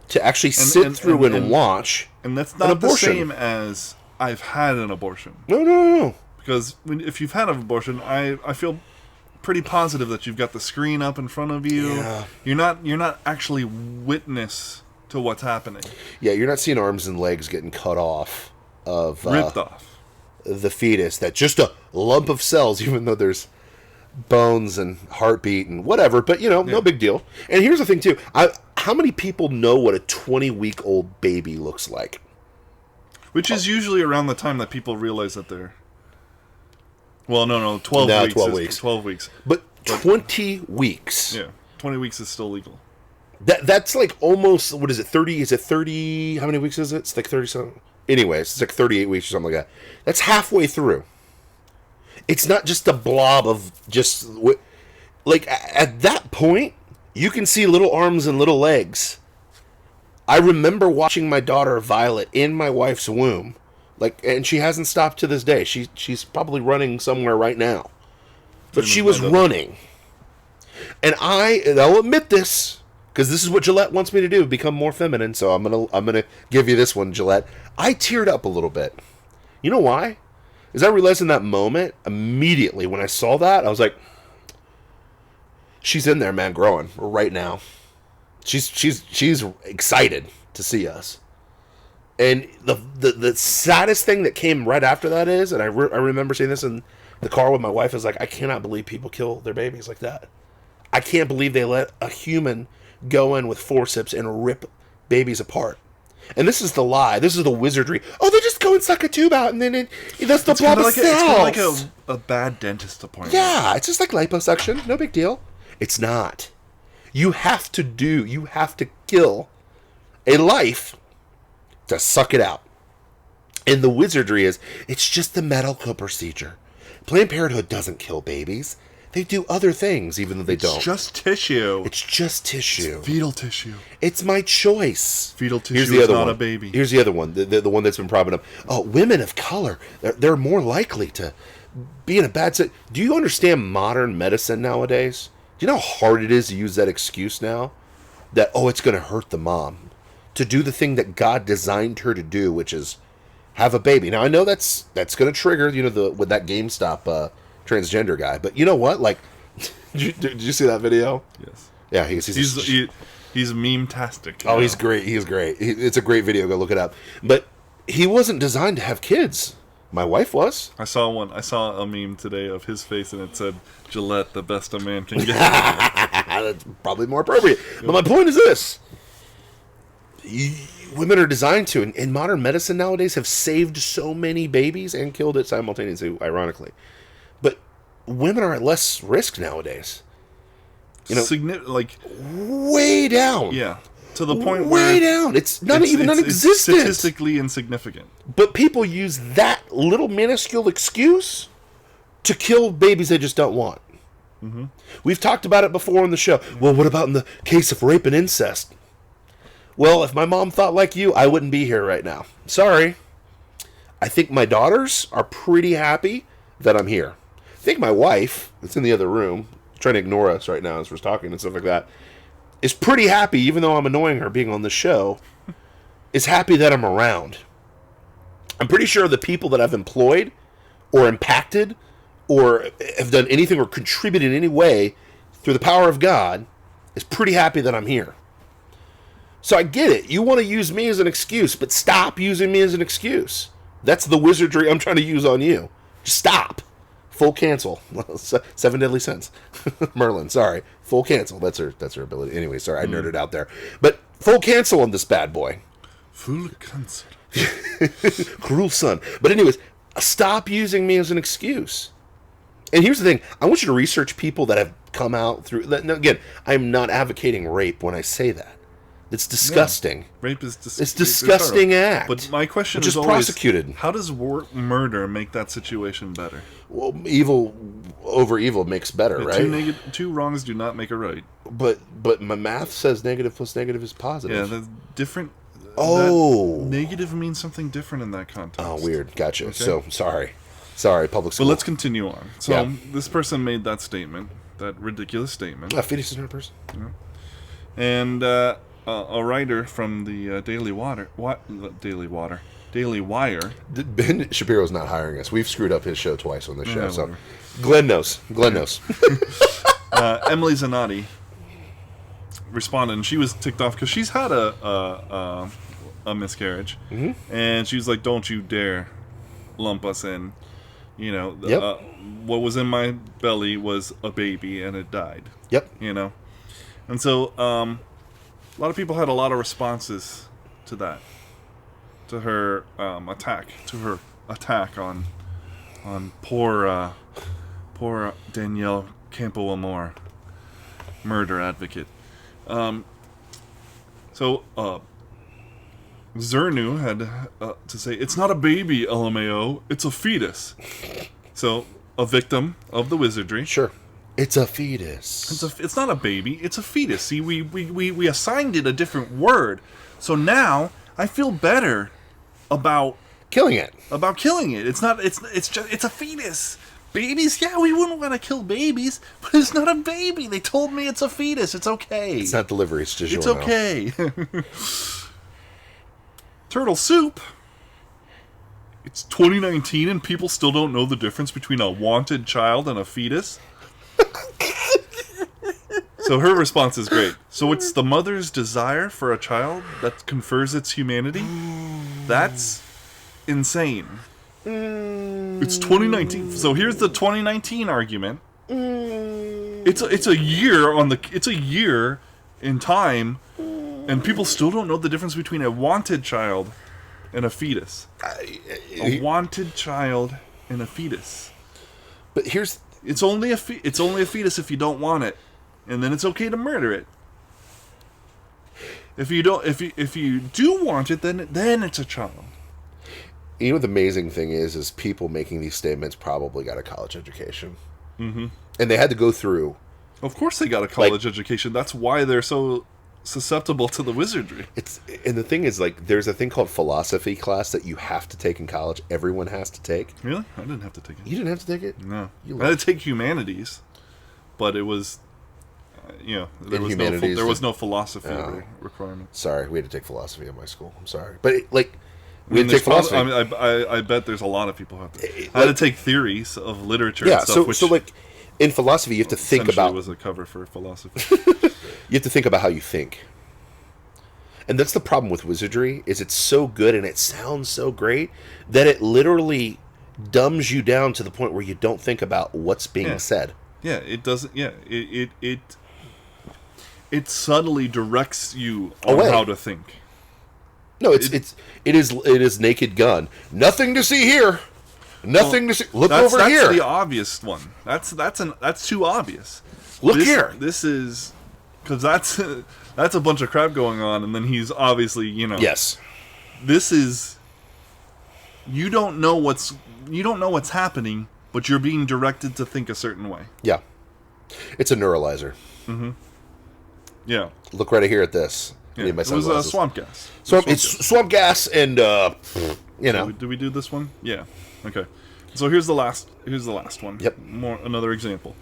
to actually sit through and watch And that's an not the abortion. same as I've had an abortion. No. Because if you've had an abortion, I feel pretty positive that you've got the screen up in front of you. Yeah. You're not actually witness to what's happening. Yeah, you're not seeing arms and legs getting cut off of Ripped off. the fetus. That's just a lump of cells, even though there's bones and heartbeat and whatever. But, no big deal. And here's the thing, too. How many people know what a 20-week-old baby looks like? Which is usually around the time that people realize that they're... Well, no, 12 No, weeks. 12 is- weeks. 12 weeks. But 20 weeks. Yeah, 20 weeks is still legal. That's like almost, what is it, 30? Is it 30? How many weeks is it? It's like 30 something. Anyways, it's like 38 weeks or something like that. That's halfway through. It's not just a blob of just... Like, at that point, you can see little arms and little legs. I remember watching my daughter, Violet, in my wife's womb. Like, and she hasn't stopped to this day. She's probably running somewhere right now. But she was running. And I'll admit this, because this is what Gillette wants me to do, become more feminine. So I'm gonna give you this one, Gillette. I teared up a little bit. You know why? Is I realized in that moment, immediately when I saw that, I was like, she's in there, man, growing right now. She's excited to see us. And the saddest thing that came right after that is, and I remember saying this in the car with my wife, is like, I cannot believe people kill their babies like that. I can't believe they let a human go in with forceps and rip babies apart. And this is the lie. This is the wizardry. Oh, they just go and suck a tube out, and then that's the blob of cells. It's kind of like a bad dentist appointment. Yeah, it's just like liposuction. No big deal. It's not. You have to kill a life to suck it out. And the wizardry is, it's just the medical procedure. Planned Parenthood doesn't kill babies. They do other things, even though they don't. It's just tissue. It's just tissue. It's fetal tissue. It's my choice. Fetal tissue is not a baby. Here's the other one, the one that's been propping up. Oh, women of color, they're more likely to be in a bad situation. Do you understand modern medicine nowadays? Do you know how hard it is to use that excuse now? That, it's going to hurt the mom. To do the thing that God designed her to do, which is have a baby. Now, I know that's going to trigger, with that GameStop transgender guy. But you know what? Like, did you see that video? Yes. Yeah, he's meme-tastic. Oh, he's great. He's great. It's a great video. Go look it up. But he wasn't designed to have kids. My wife was. I saw a meme today of his face, and it said, Gillette, the best a man can get. That's probably more appropriate. But my point is this. Women are designed to, and modern medicine nowadays have saved so many babies and killed it simultaneously, ironically. But women are at less risk nowadays. Way down. Yeah. To the point way down. It's not even non-existent. It's statistically insignificant. But people use that little minuscule excuse to kill babies they just don't want. Mm-hmm. We've talked about it before on the show. Well, what about in the case of rape and incest? Well, if my mom thought like you, I wouldn't be here right now. Sorry. I think my daughters are pretty happy that I'm here. I think my wife, that's in the other room, trying to ignore us right now as we're talking and stuff like that, is pretty happy, even though I'm annoying her being on the show, is happy that I'm around. I'm pretty sure the people that I've employed or impacted or have done anything or contributed in any way through the power of God is pretty happy that I'm here. So I get it. You want to use me as an excuse, but stop using me as an excuse. That's the wizardry I'm trying to use on you. Just stop. Full cancel. 7 deadly sins. Merlin, sorry. Full cancel. That's her ability. Anyway, sorry, I nerded out there. But full cancel on this bad boy. Full cancel. Cruel son. But anyways, stop using me as an excuse. And here's the thing. I want you to research people that have come out through... Now, again, I'm not advocating rape when I say that. It's disgusting. Yeah. Rape is it's disgusting act. But my question is always, prosecuted. How does murder make that situation better? Well, evil over evil makes better, right? Two wrongs do not make a right. But my math says negative plus negative is positive. Yeah, that's different. Oh. Negative means something different in that context. Oh, weird. Gotcha. Okay. So, sorry, public school. But let's continue on. So, this person made that statement, that ridiculous statement. A fetus is not a person. Yeah. And a writer from the Daily Wire. Ben Shapiro's not hiring us. We've screwed up his show twice on this show. So, whatever. Glenn knows. Emily Zanotti responded, and she was ticked off because she's had a miscarriage, and she was like, "Don't you dare lump us in." You know, what was in my belly was a baby, and it died. Yep. You know, and so a lot of people had a lot of responses to that, to her attack on poor Danielle Campo Amor, murder advocate. So Zernu had to say, "It's not a baby, LMAO, it's a fetus." So, a victim of the wizardry. Sure. It's a fetus. It's not a baby, it's a fetus. See, we assigned it a different word. So now, I feel better about killing it. It's a fetus. Babies, yeah, we wouldn't want to kill babies, but it's not a baby. They told me it's a fetus. It's okay. It's not delivery, it's DiGiorno. It's okay. Turtle Soup. It's 2019 and people still don't know the difference between a wanted child and a fetus. So her response is great. So it's the mother's desire for a child that confers its humanity? That's insane. It's 2019. So here's the 2019 argument. It's a year in time, and people still don't know the difference between a wanted child and a fetus. A wanted child and a fetus. But here's it's only a fetus if you don't want it, and then it's okay to murder it. If you do want it, then it's a child. You know what the amazing thing is people making these statements probably got a college education. Mm-hmm. And they had to go through. Of course they got a college education. That's why they're so susceptible to the wizardry. And the thing is, there's a thing called philosophy class that you have to take in college. Everyone has to take. Really? I didn't have to take it. You didn't have to take it? No. I had to take humanities, but it was... there was no philosophy requirement. Sorry, we had to take philosophy at my school. I'm sorry, but we had to take philosophy. I bet there's a lot of people who have to. I had to take theories of literature. Yeah, and stuff, so in philosophy, you have to think about. Was a cover for philosophy. You have to think about how you think, and that's the problem with wizardry. Is it's so good and it sounds so great that it literally dumbs you down to the point where you don't think about what's being said. Yeah, it doesn't. Yeah, it subtly directs you on how to think. No, it is Naked Gun. Nothing to see here. Nothing to see. Look over here. That's the obvious one. That's too obvious. Look here. This is because that's a bunch of crap going on, and then he's obviously Yes. This is you don't know what's happening, but you're being directed to think a certain way. Yeah, it's a neuralizer. Mm-hmm. Yeah. Look right here at this. Yeah. It was swamp gas. It's swamp gas and You know. Did we do this one? Yeah. Okay. So here's the last one. Yep. Another example.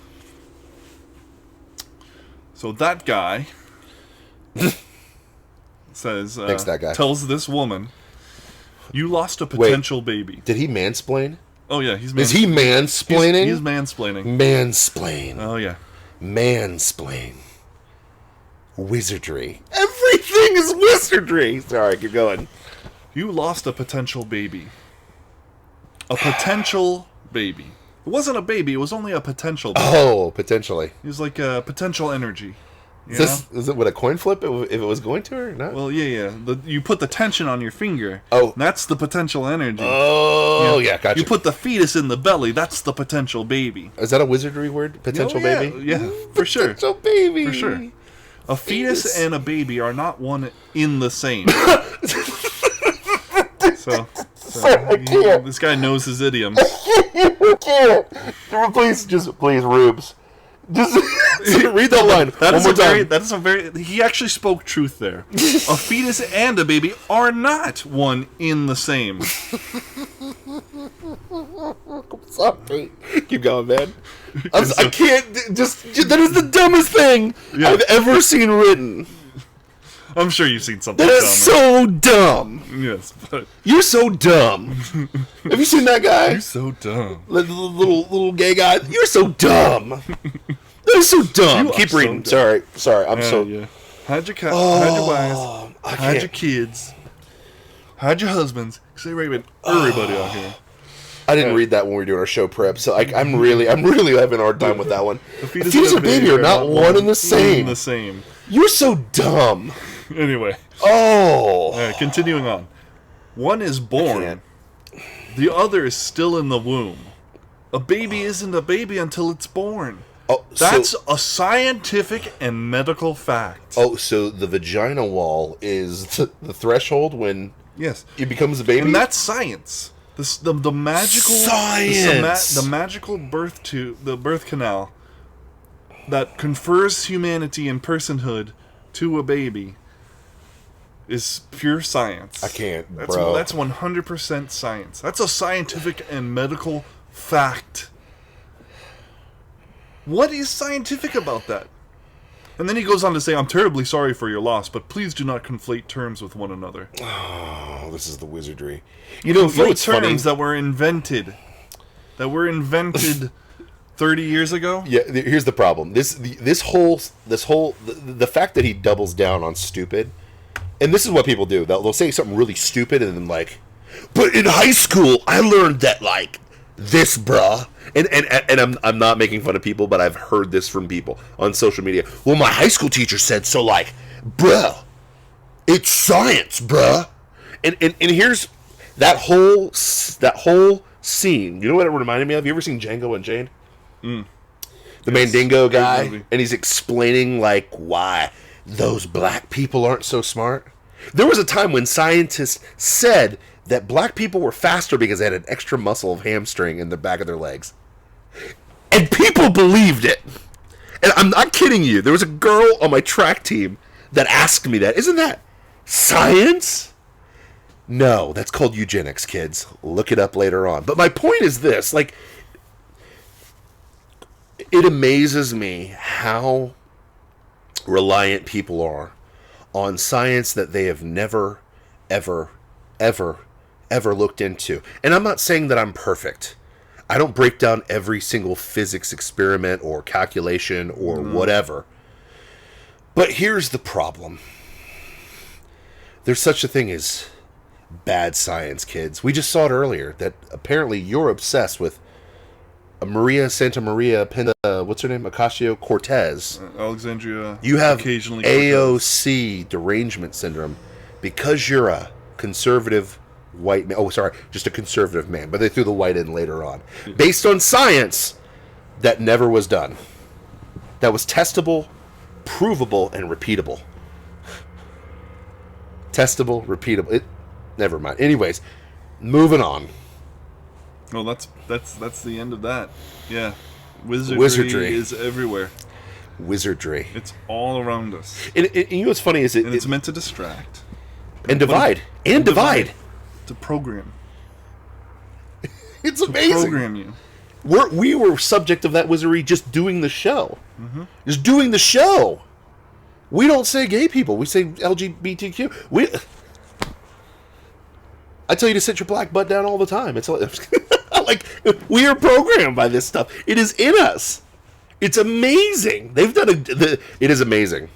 So that guy says, Thanks, that guy. tells this woman, "You lost a potential baby." Did he mansplain? Oh yeah, he's Is he mansplaining? He's mansplaining. Mansplain. Oh yeah. Mansplain. Wizardry. Everything is wizardry. Sorry, keep going. You lost a potential baby. A potential baby. It wasn't a baby. It was only a potential baby. Oh, potentially. It was like a potential energy. Is it with a coin flip if it was going to or not? Well, yeah. You put the tension on your finger. Oh. That's the potential energy. Oh, yeah, gotcha. You put the fetus in the belly. That's the potential baby. Is that a wizardry word? Potential baby? Yeah, for sure. Potential baby. For sure. A fetus and a baby are not one in the same. So this guy knows his idioms. Please, Rubes. Just read that line one more time. He actually spoke truth there. A fetus and a baby are not one in the same. Sorry. Keep going, man. I can't. That is the dumbest thing I've ever seen written. I'm sure you've seen something That is dumber. so dumb. Yes, but You're so dumb. Have you seen that guy? you're so dumb. The little gay guy. You're so dumb. That is so dumb. You Keep are reading. so Sorry. I'm so. Yeah. Hide your wives. I Hide your can't. kids. Hide your husbands. Because they raping everybody out here. I didn't read that when we were doing our show prep, so I'm really having a hard time with that one. The fetus and a baby are not one and the same. In the same. You're so dumb. Anyway. Oh. All right, continuing on. One is born. The other is still in the womb. A baby isn't a baby until it's born. Oh, That's a scientific and medical fact. Oh, so the vagina wall is the threshold when Yes. it becomes a baby? And that's science. The magical Science! The magical birth canal that confers humanity and personhood to a baby is pure science. I can't, That's bro. That's 100% science. That's a scientific and medical fact. What is scientific about that? And then he goes on to say, "I'm terribly sorry for your loss, but please do not conflate terms with one another." Oh, this is the wizardry. You know what's funny? Terms that were invented 30 years ago. Yeah, here's the problem. The fact that he doubles down on stupid, and this is what people do. They'll say something really stupid and then like, but in high school I learned that like this, bruh. And I'm not making fun of people, but I've heard this from people on social media. Well, my high school teacher said so. Like, bruh, it's science, bruh. And here's that whole scene. You know what it reminded me of? You ever seen Django Unchained? The Mandingo guy, and he's explaining like why those black people aren't so smart. There was a time when scientists said that black people were faster because they had an extra muscle of hamstring in the back of their legs. And people believed it. And I'm not kidding you. There was a girl on my track team that asked me that. Isn't that science? No, that's called eugenics, kids. Look it up later on. But my point is this, like, it amazes me how reliant people are on science that they have never, ever looked into. And I'm not saying that I'm perfect. I don't break down every single physics experiment or calculation or whatever. But here's the problem. There's such a thing as bad science, kids. We just saw it earlier that apparently you're obsessed with Maria Santa Maria Pinta, what's her name? Ocasio-Cortez. Alexandria. You have occasionally AOC derangement syndrome because you're a conservative white man. Oh, sorry, just a conservative man. But they threw the white in later on. Based on science that never was done. That was testable, provable, and repeatable. Testable, repeatable. Never mind. Anyways, moving on. Well, that's the end of that. Yeah. Wizardry is everywhere. Wizardry. It's all around us. And you know what's funny is it's meant to distract. And divide. And divide. To program. It's to amazing. program you. We were subject of that wizardry just doing the show. Just doing the show. We don't say gay people. We say LGBTQ. I tell you to sit your black butt down all the time. It's like we are programmed by this stuff. It is in us. It's amazing. They've done it is amazing.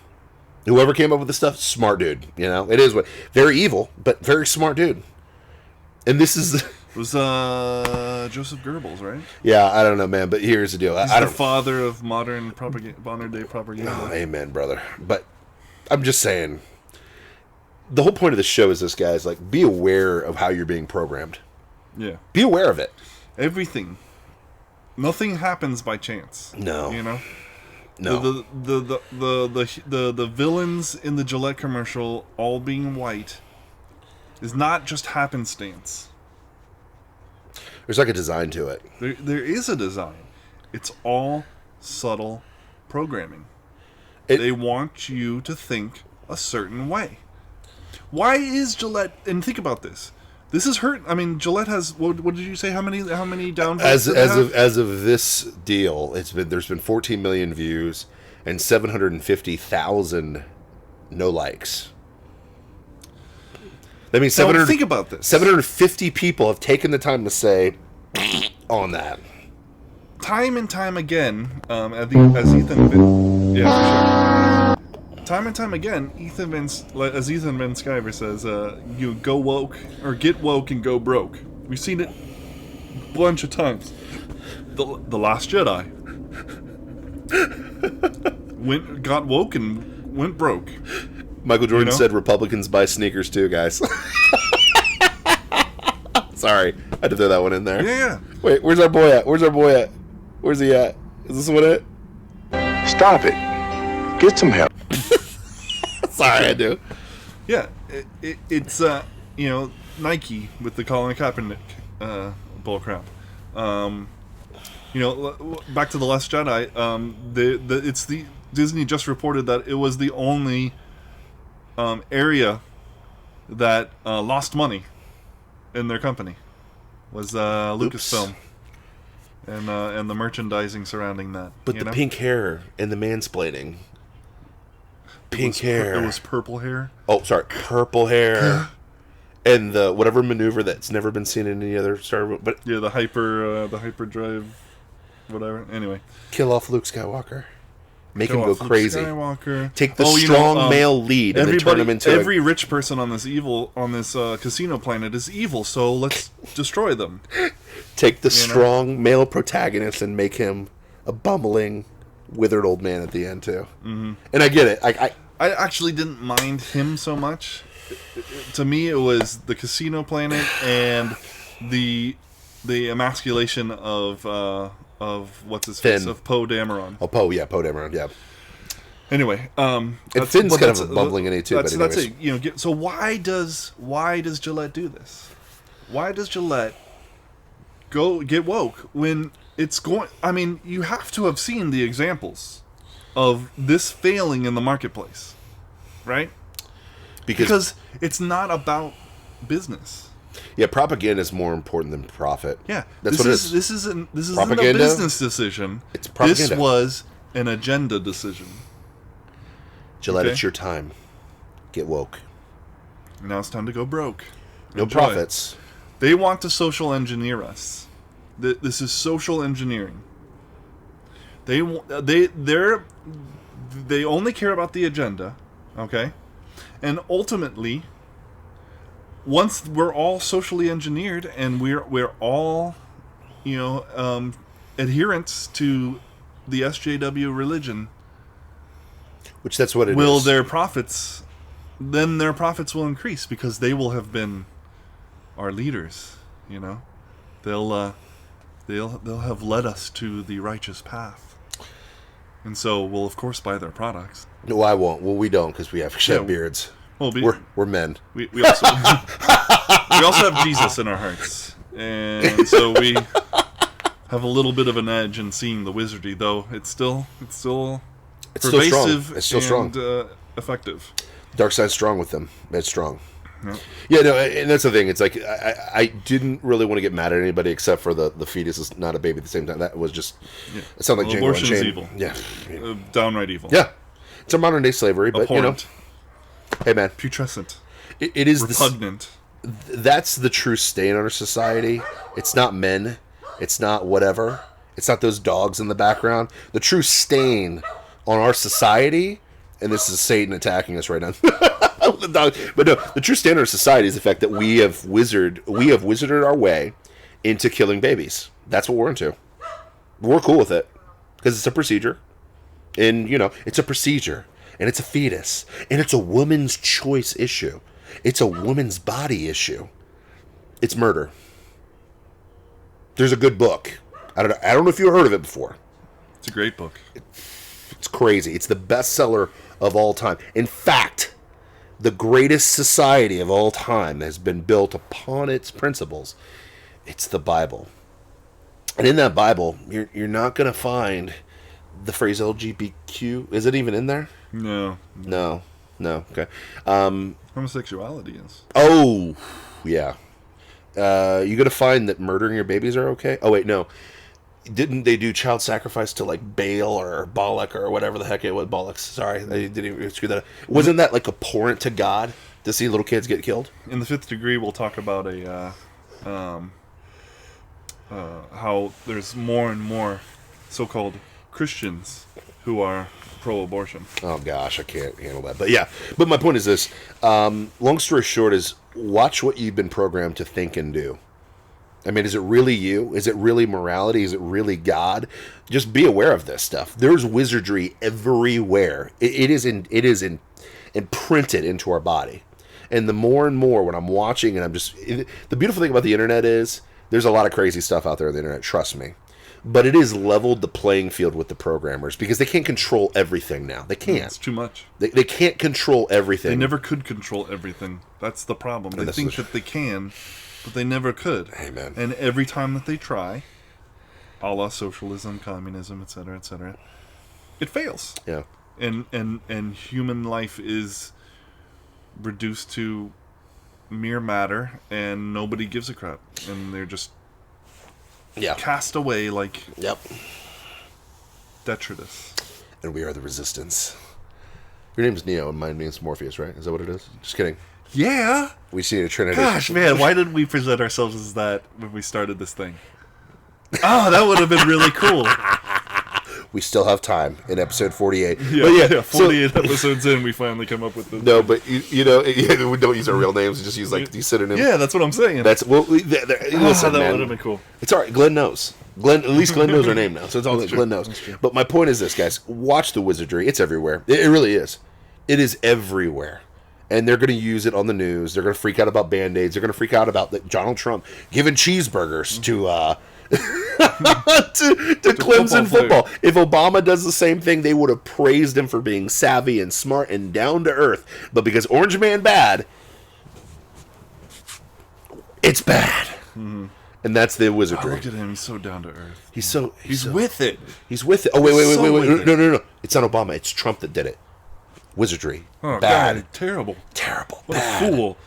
Whoever came up with this stuff, smart dude. You know, it is very evil, but very smart dude. And this is. It was Joseph Goebbels, right? Yeah, I don't know, man. But here's the deal. He's I the don't. father of modern day propaganda. Oh, amen, brother. But I'm just saying. The whole point of the show is this, guys. Like, be aware of how you're being programmed. Yeah. Be aware of it. Everything. Nothing happens by chance. No. You know? No. The villains in the Gillette commercial all being white is not just happenstance. There's like a design to it. There is a design. It's all subtle programming. They want you to think a certain way. Why is Gillette? And think about this. This is hurt. I mean, Gillette has. What did you say? How many downvotes? As of this deal, there's been 14 million views and 750,000 no likes. That means think about this. 750 people have taken the time to say on that. Time and time again, as Ethan, yeah, for sure. Time and time again, as Ethan Van Sciver says, you go woke or get woke and go broke. We've seen it a bunch of times. The Last Jedi got woke and went broke. Michael Jordan said Republicans buy sneakers too, guys. Sorry, I had to throw that one in there. Yeah. Wait, where's our boy at? Where's he at? Is this one it? Stop it. Get some help. Sorry, I do. Yeah, it's Nike with the Colin Kaepernick bullcrap. Back to the Last Jedi. Disney just reported that it was the only area that lost money in their company was Lucasfilm and the merchandising surrounding that. But the pink hair and the mansplaining. Hair. It was purple hair. Oh, sorry, purple hair. And the whatever maneuver that's never been seen in any other Star Wars. But yeah, the hyperdrive, whatever. Anyway, kill off Luke Skywalker. Make him go crazy. Skywalker. Take the strong male lead and then turn him into every rich person on this casino planet is evil. So let's destroy them. Take the strong male protagonist and make him a bumbling, withered old man at the end too. Mm-hmm. And I get it. I actually didn't mind him so much. To me, it was the casino planet and the emasculation of what's his face, of Poe Dameron. Oh, Poe Dameron, yeah. Anyway, and Finn's kind of a bumbling in it too. That's it. So why does Gillette do this? Why does Gillette go get woke when it's going? I mean, you have to have seen the examples of this failing in the marketplace, right? Because it's not about business. Yeah, propaganda is more important than profit. Yeah, that's what it is. This isn't a business decision. It's propaganda. This was an agenda decision. Gillette, it's your time. Get woke. Now it's time to go broke. No profits. They want to social engineer us. This is social engineering. They only care about the agenda, okay? And ultimately, once we're all socially engineered and we're all, adherents to the SJW religion, which that's what it will is. Their profits will increase because they will have been our leaders. They'll have led us to the righteous path, and so we'll of course buy their products. No, I won't. Well, we don't because we have beards. Well, we're men. We also we also have Jesus in our hearts, and so we have a little bit of an edge in seeing the wizardry. Though it's still pervasive. It's still strong. And effective. Dark side's strong with them. It's strong. Yeah, no, and that's the thing. It's like I didn't really want to get mad at anybody except for the fetus is not a baby at the same time. That was just it sounded like Django abortion is Unchained. evil. Yeah, Downright evil. yeah. It's a modern day slavery, but Abhorrent. hey man, Putrescent. it is Repugnant. that's the true stain on our society. It's not men. It's not whatever. It's not those dogs in the background. The true stain on our society, and this is Satan attacking us right now. But no, the true stain on our society is the fact that we have wizarded our way into killing babies. That's what we're into. We're cool with it because it's a procedure, and it's a procedure, and it's a fetus, and it's a woman's choice issue. It's a woman's body issue. It's murder. There's a good book. I don't know if you've heard of it before. It's a great book. It's crazy. It's the bestseller of all time. In fact, the greatest society of all time has been built upon its principles. It's the Bible. And in that Bible, you're not going to find the phrase LGBTQ. Is it even in there? No. No. Okay. Homosexuality is. Oh, yeah. You're going to find that murdering your babies are okay? Oh, wait, no. Didn't they do child sacrifice to like Baal or Balak or whatever the heck it was? Bollocks. Sorry, they didn't even screw that up. Wasn't that like abhorrent to God to see little kids get killed? In the Fifth Degree, we'll talk about how there's more and more so-called Christians who are pro-abortion. Oh gosh, I can't handle that. But yeah, but my point is this. Long story short is watch what you've been programmed to think and do. I mean, is it really you? Is it really morality? Is it really God? Just be aware of this stuff. There's wizardry everywhere. It is imprinted into our body. And the more and more when I'm watching and the beautiful thing about the internet is there's a lot of crazy stuff out there on the internet, trust me. But it has leveled the playing field with the programmers because they can't control everything now. They can't. It's too much. They can't control everything. They never could control everything. That's the problem. They think that they can, but they never could. Amen. And every time that they try, a la socialism, communism, etc., it fails. Yeah. And human life is reduced to mere matter, and nobody gives a crap. And they're just cast away like detritus. And we are the resistance. Your name's Neo, and my name's Morpheus, right? Is that what it is? Just kidding. Yeah. We see a Trinity. Gosh, man, why didn't we present ourselves as that when we started this thing? Oh, that would have been really cool. We still have time in episode 48. Yeah, but 48 episodes in, we finally come up with the... No, but, we don't use our real names. We just use, these synonyms. Yeah, that's what I'm saying. Listen, that man. would have been cool. It's all right. Glenn knows. At least Glenn knows our name now. So it's all that Glenn knows. But my point is this, guys. Watch the wizardry. It's everywhere. It really is. It is everywhere. And they're going to use it on the news. They're going to freak out about Band-Aids. They're going to freak out about Donald Trump giving cheeseburgers to Clemson football. If Obama does the same thing, they would have praised him for being savvy and smart and down to earth. But because Orange Man bad, it's bad. Mm-hmm. And that's the wizardry. Oh, look at him. He's so down to earth. He's with it. He's with it. Oh, wait. No. It's not Obama. It's Trump that did it. Wizardry. Oh, bad. God, terrible. What bad. A fool.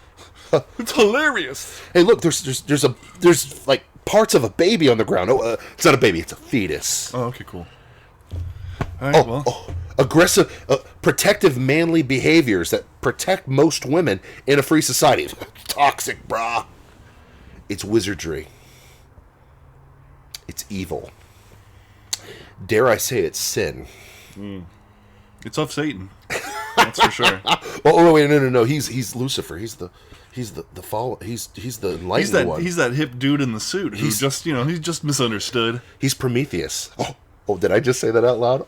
It's hilarious. Hey, look, there's like parts of a baby on the ground. Oh, it's not a baby, it's a fetus. Oh, okay, cool. All right, aggressive, protective, manly behaviors that protect most women in a free society. Toxic, brah. It's wizardry. It's evil. Dare I say it's sin. It's of Satan. That's for sure. Wait, no. He's Lucifer. He's the fall. He's the enlightened one. He's that hip dude in the suit who he's just misunderstood. He's Prometheus. Oh, did I just say that out loud?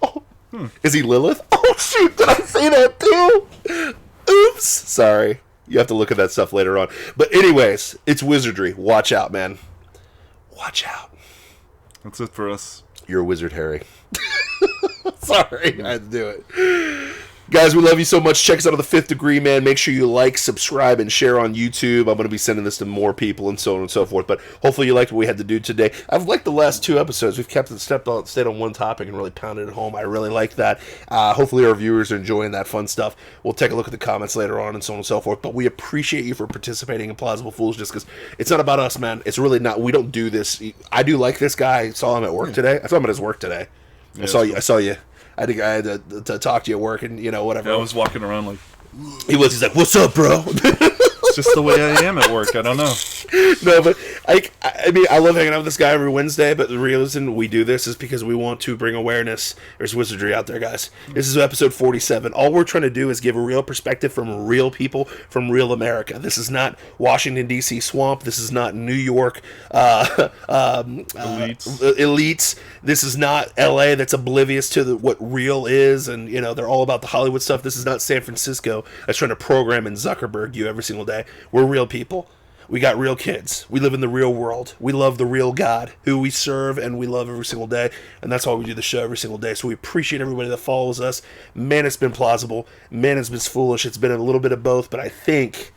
Is he Lilith? Oh shoot, did I say that too? Oops. Sorry. You have to look at that stuff later on. But anyways, it's wizardry. Watch out, man. Watch out. That's it for us. You're a wizard, Harry. Sorry, I had to do it. Guys, we love you so much. Check us out on the Fifth Degree, man. Make sure you like, subscribe, and share on YouTube. I'm going to be sending this to more people and so on and so forth. But hopefully you liked what we had to do today. I've liked the last 2 episodes. We've stayed on one topic and really pounded it home. I really like that. Hopefully our viewers are enjoying that fun stuff. We'll take a look at the comments later on and so on and so forth. But we appreciate you for participating in Plausible Foolishness because it's not about us, man. It's really not. We don't do this. I do like this guy. I saw him at work today. I saw him at his work today. Yeah, I saw you. I think I had to talk to you at work and, whatever. Yeah, I was walking around like... He's like, what's up, bro? It's just the way I am at work. I don't know. No, but I mean, I love hanging out with this guy every Wednesday, but the reason we do this is because we want to bring awareness. There's wizardry out there, guys. This is episode 47. All we're trying to do is give a real perspective from real people, from real America. This is not Washington, D.C. swamp. This is not New York elites. This is not L.A. that's oblivious to what real is, and, they're all about the Hollywood stuff. This is not San Francisco that's trying to program and Zuckerberg you every single day. We're real people. We got real kids. We live in the real world. We love the real God who we serve and we love every single day. And that's why we do the show every single day. So we appreciate everybody that follows us. Man, it's been plausible. Man, it's been foolish. It's been a little bit of both, but I think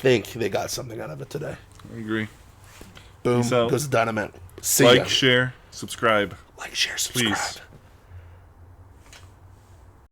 they got something out of it today. I agree. Boom. Peace out. Goes the dynamite. See ya. Like, share, subscribe. Like, share, subscribe. Please.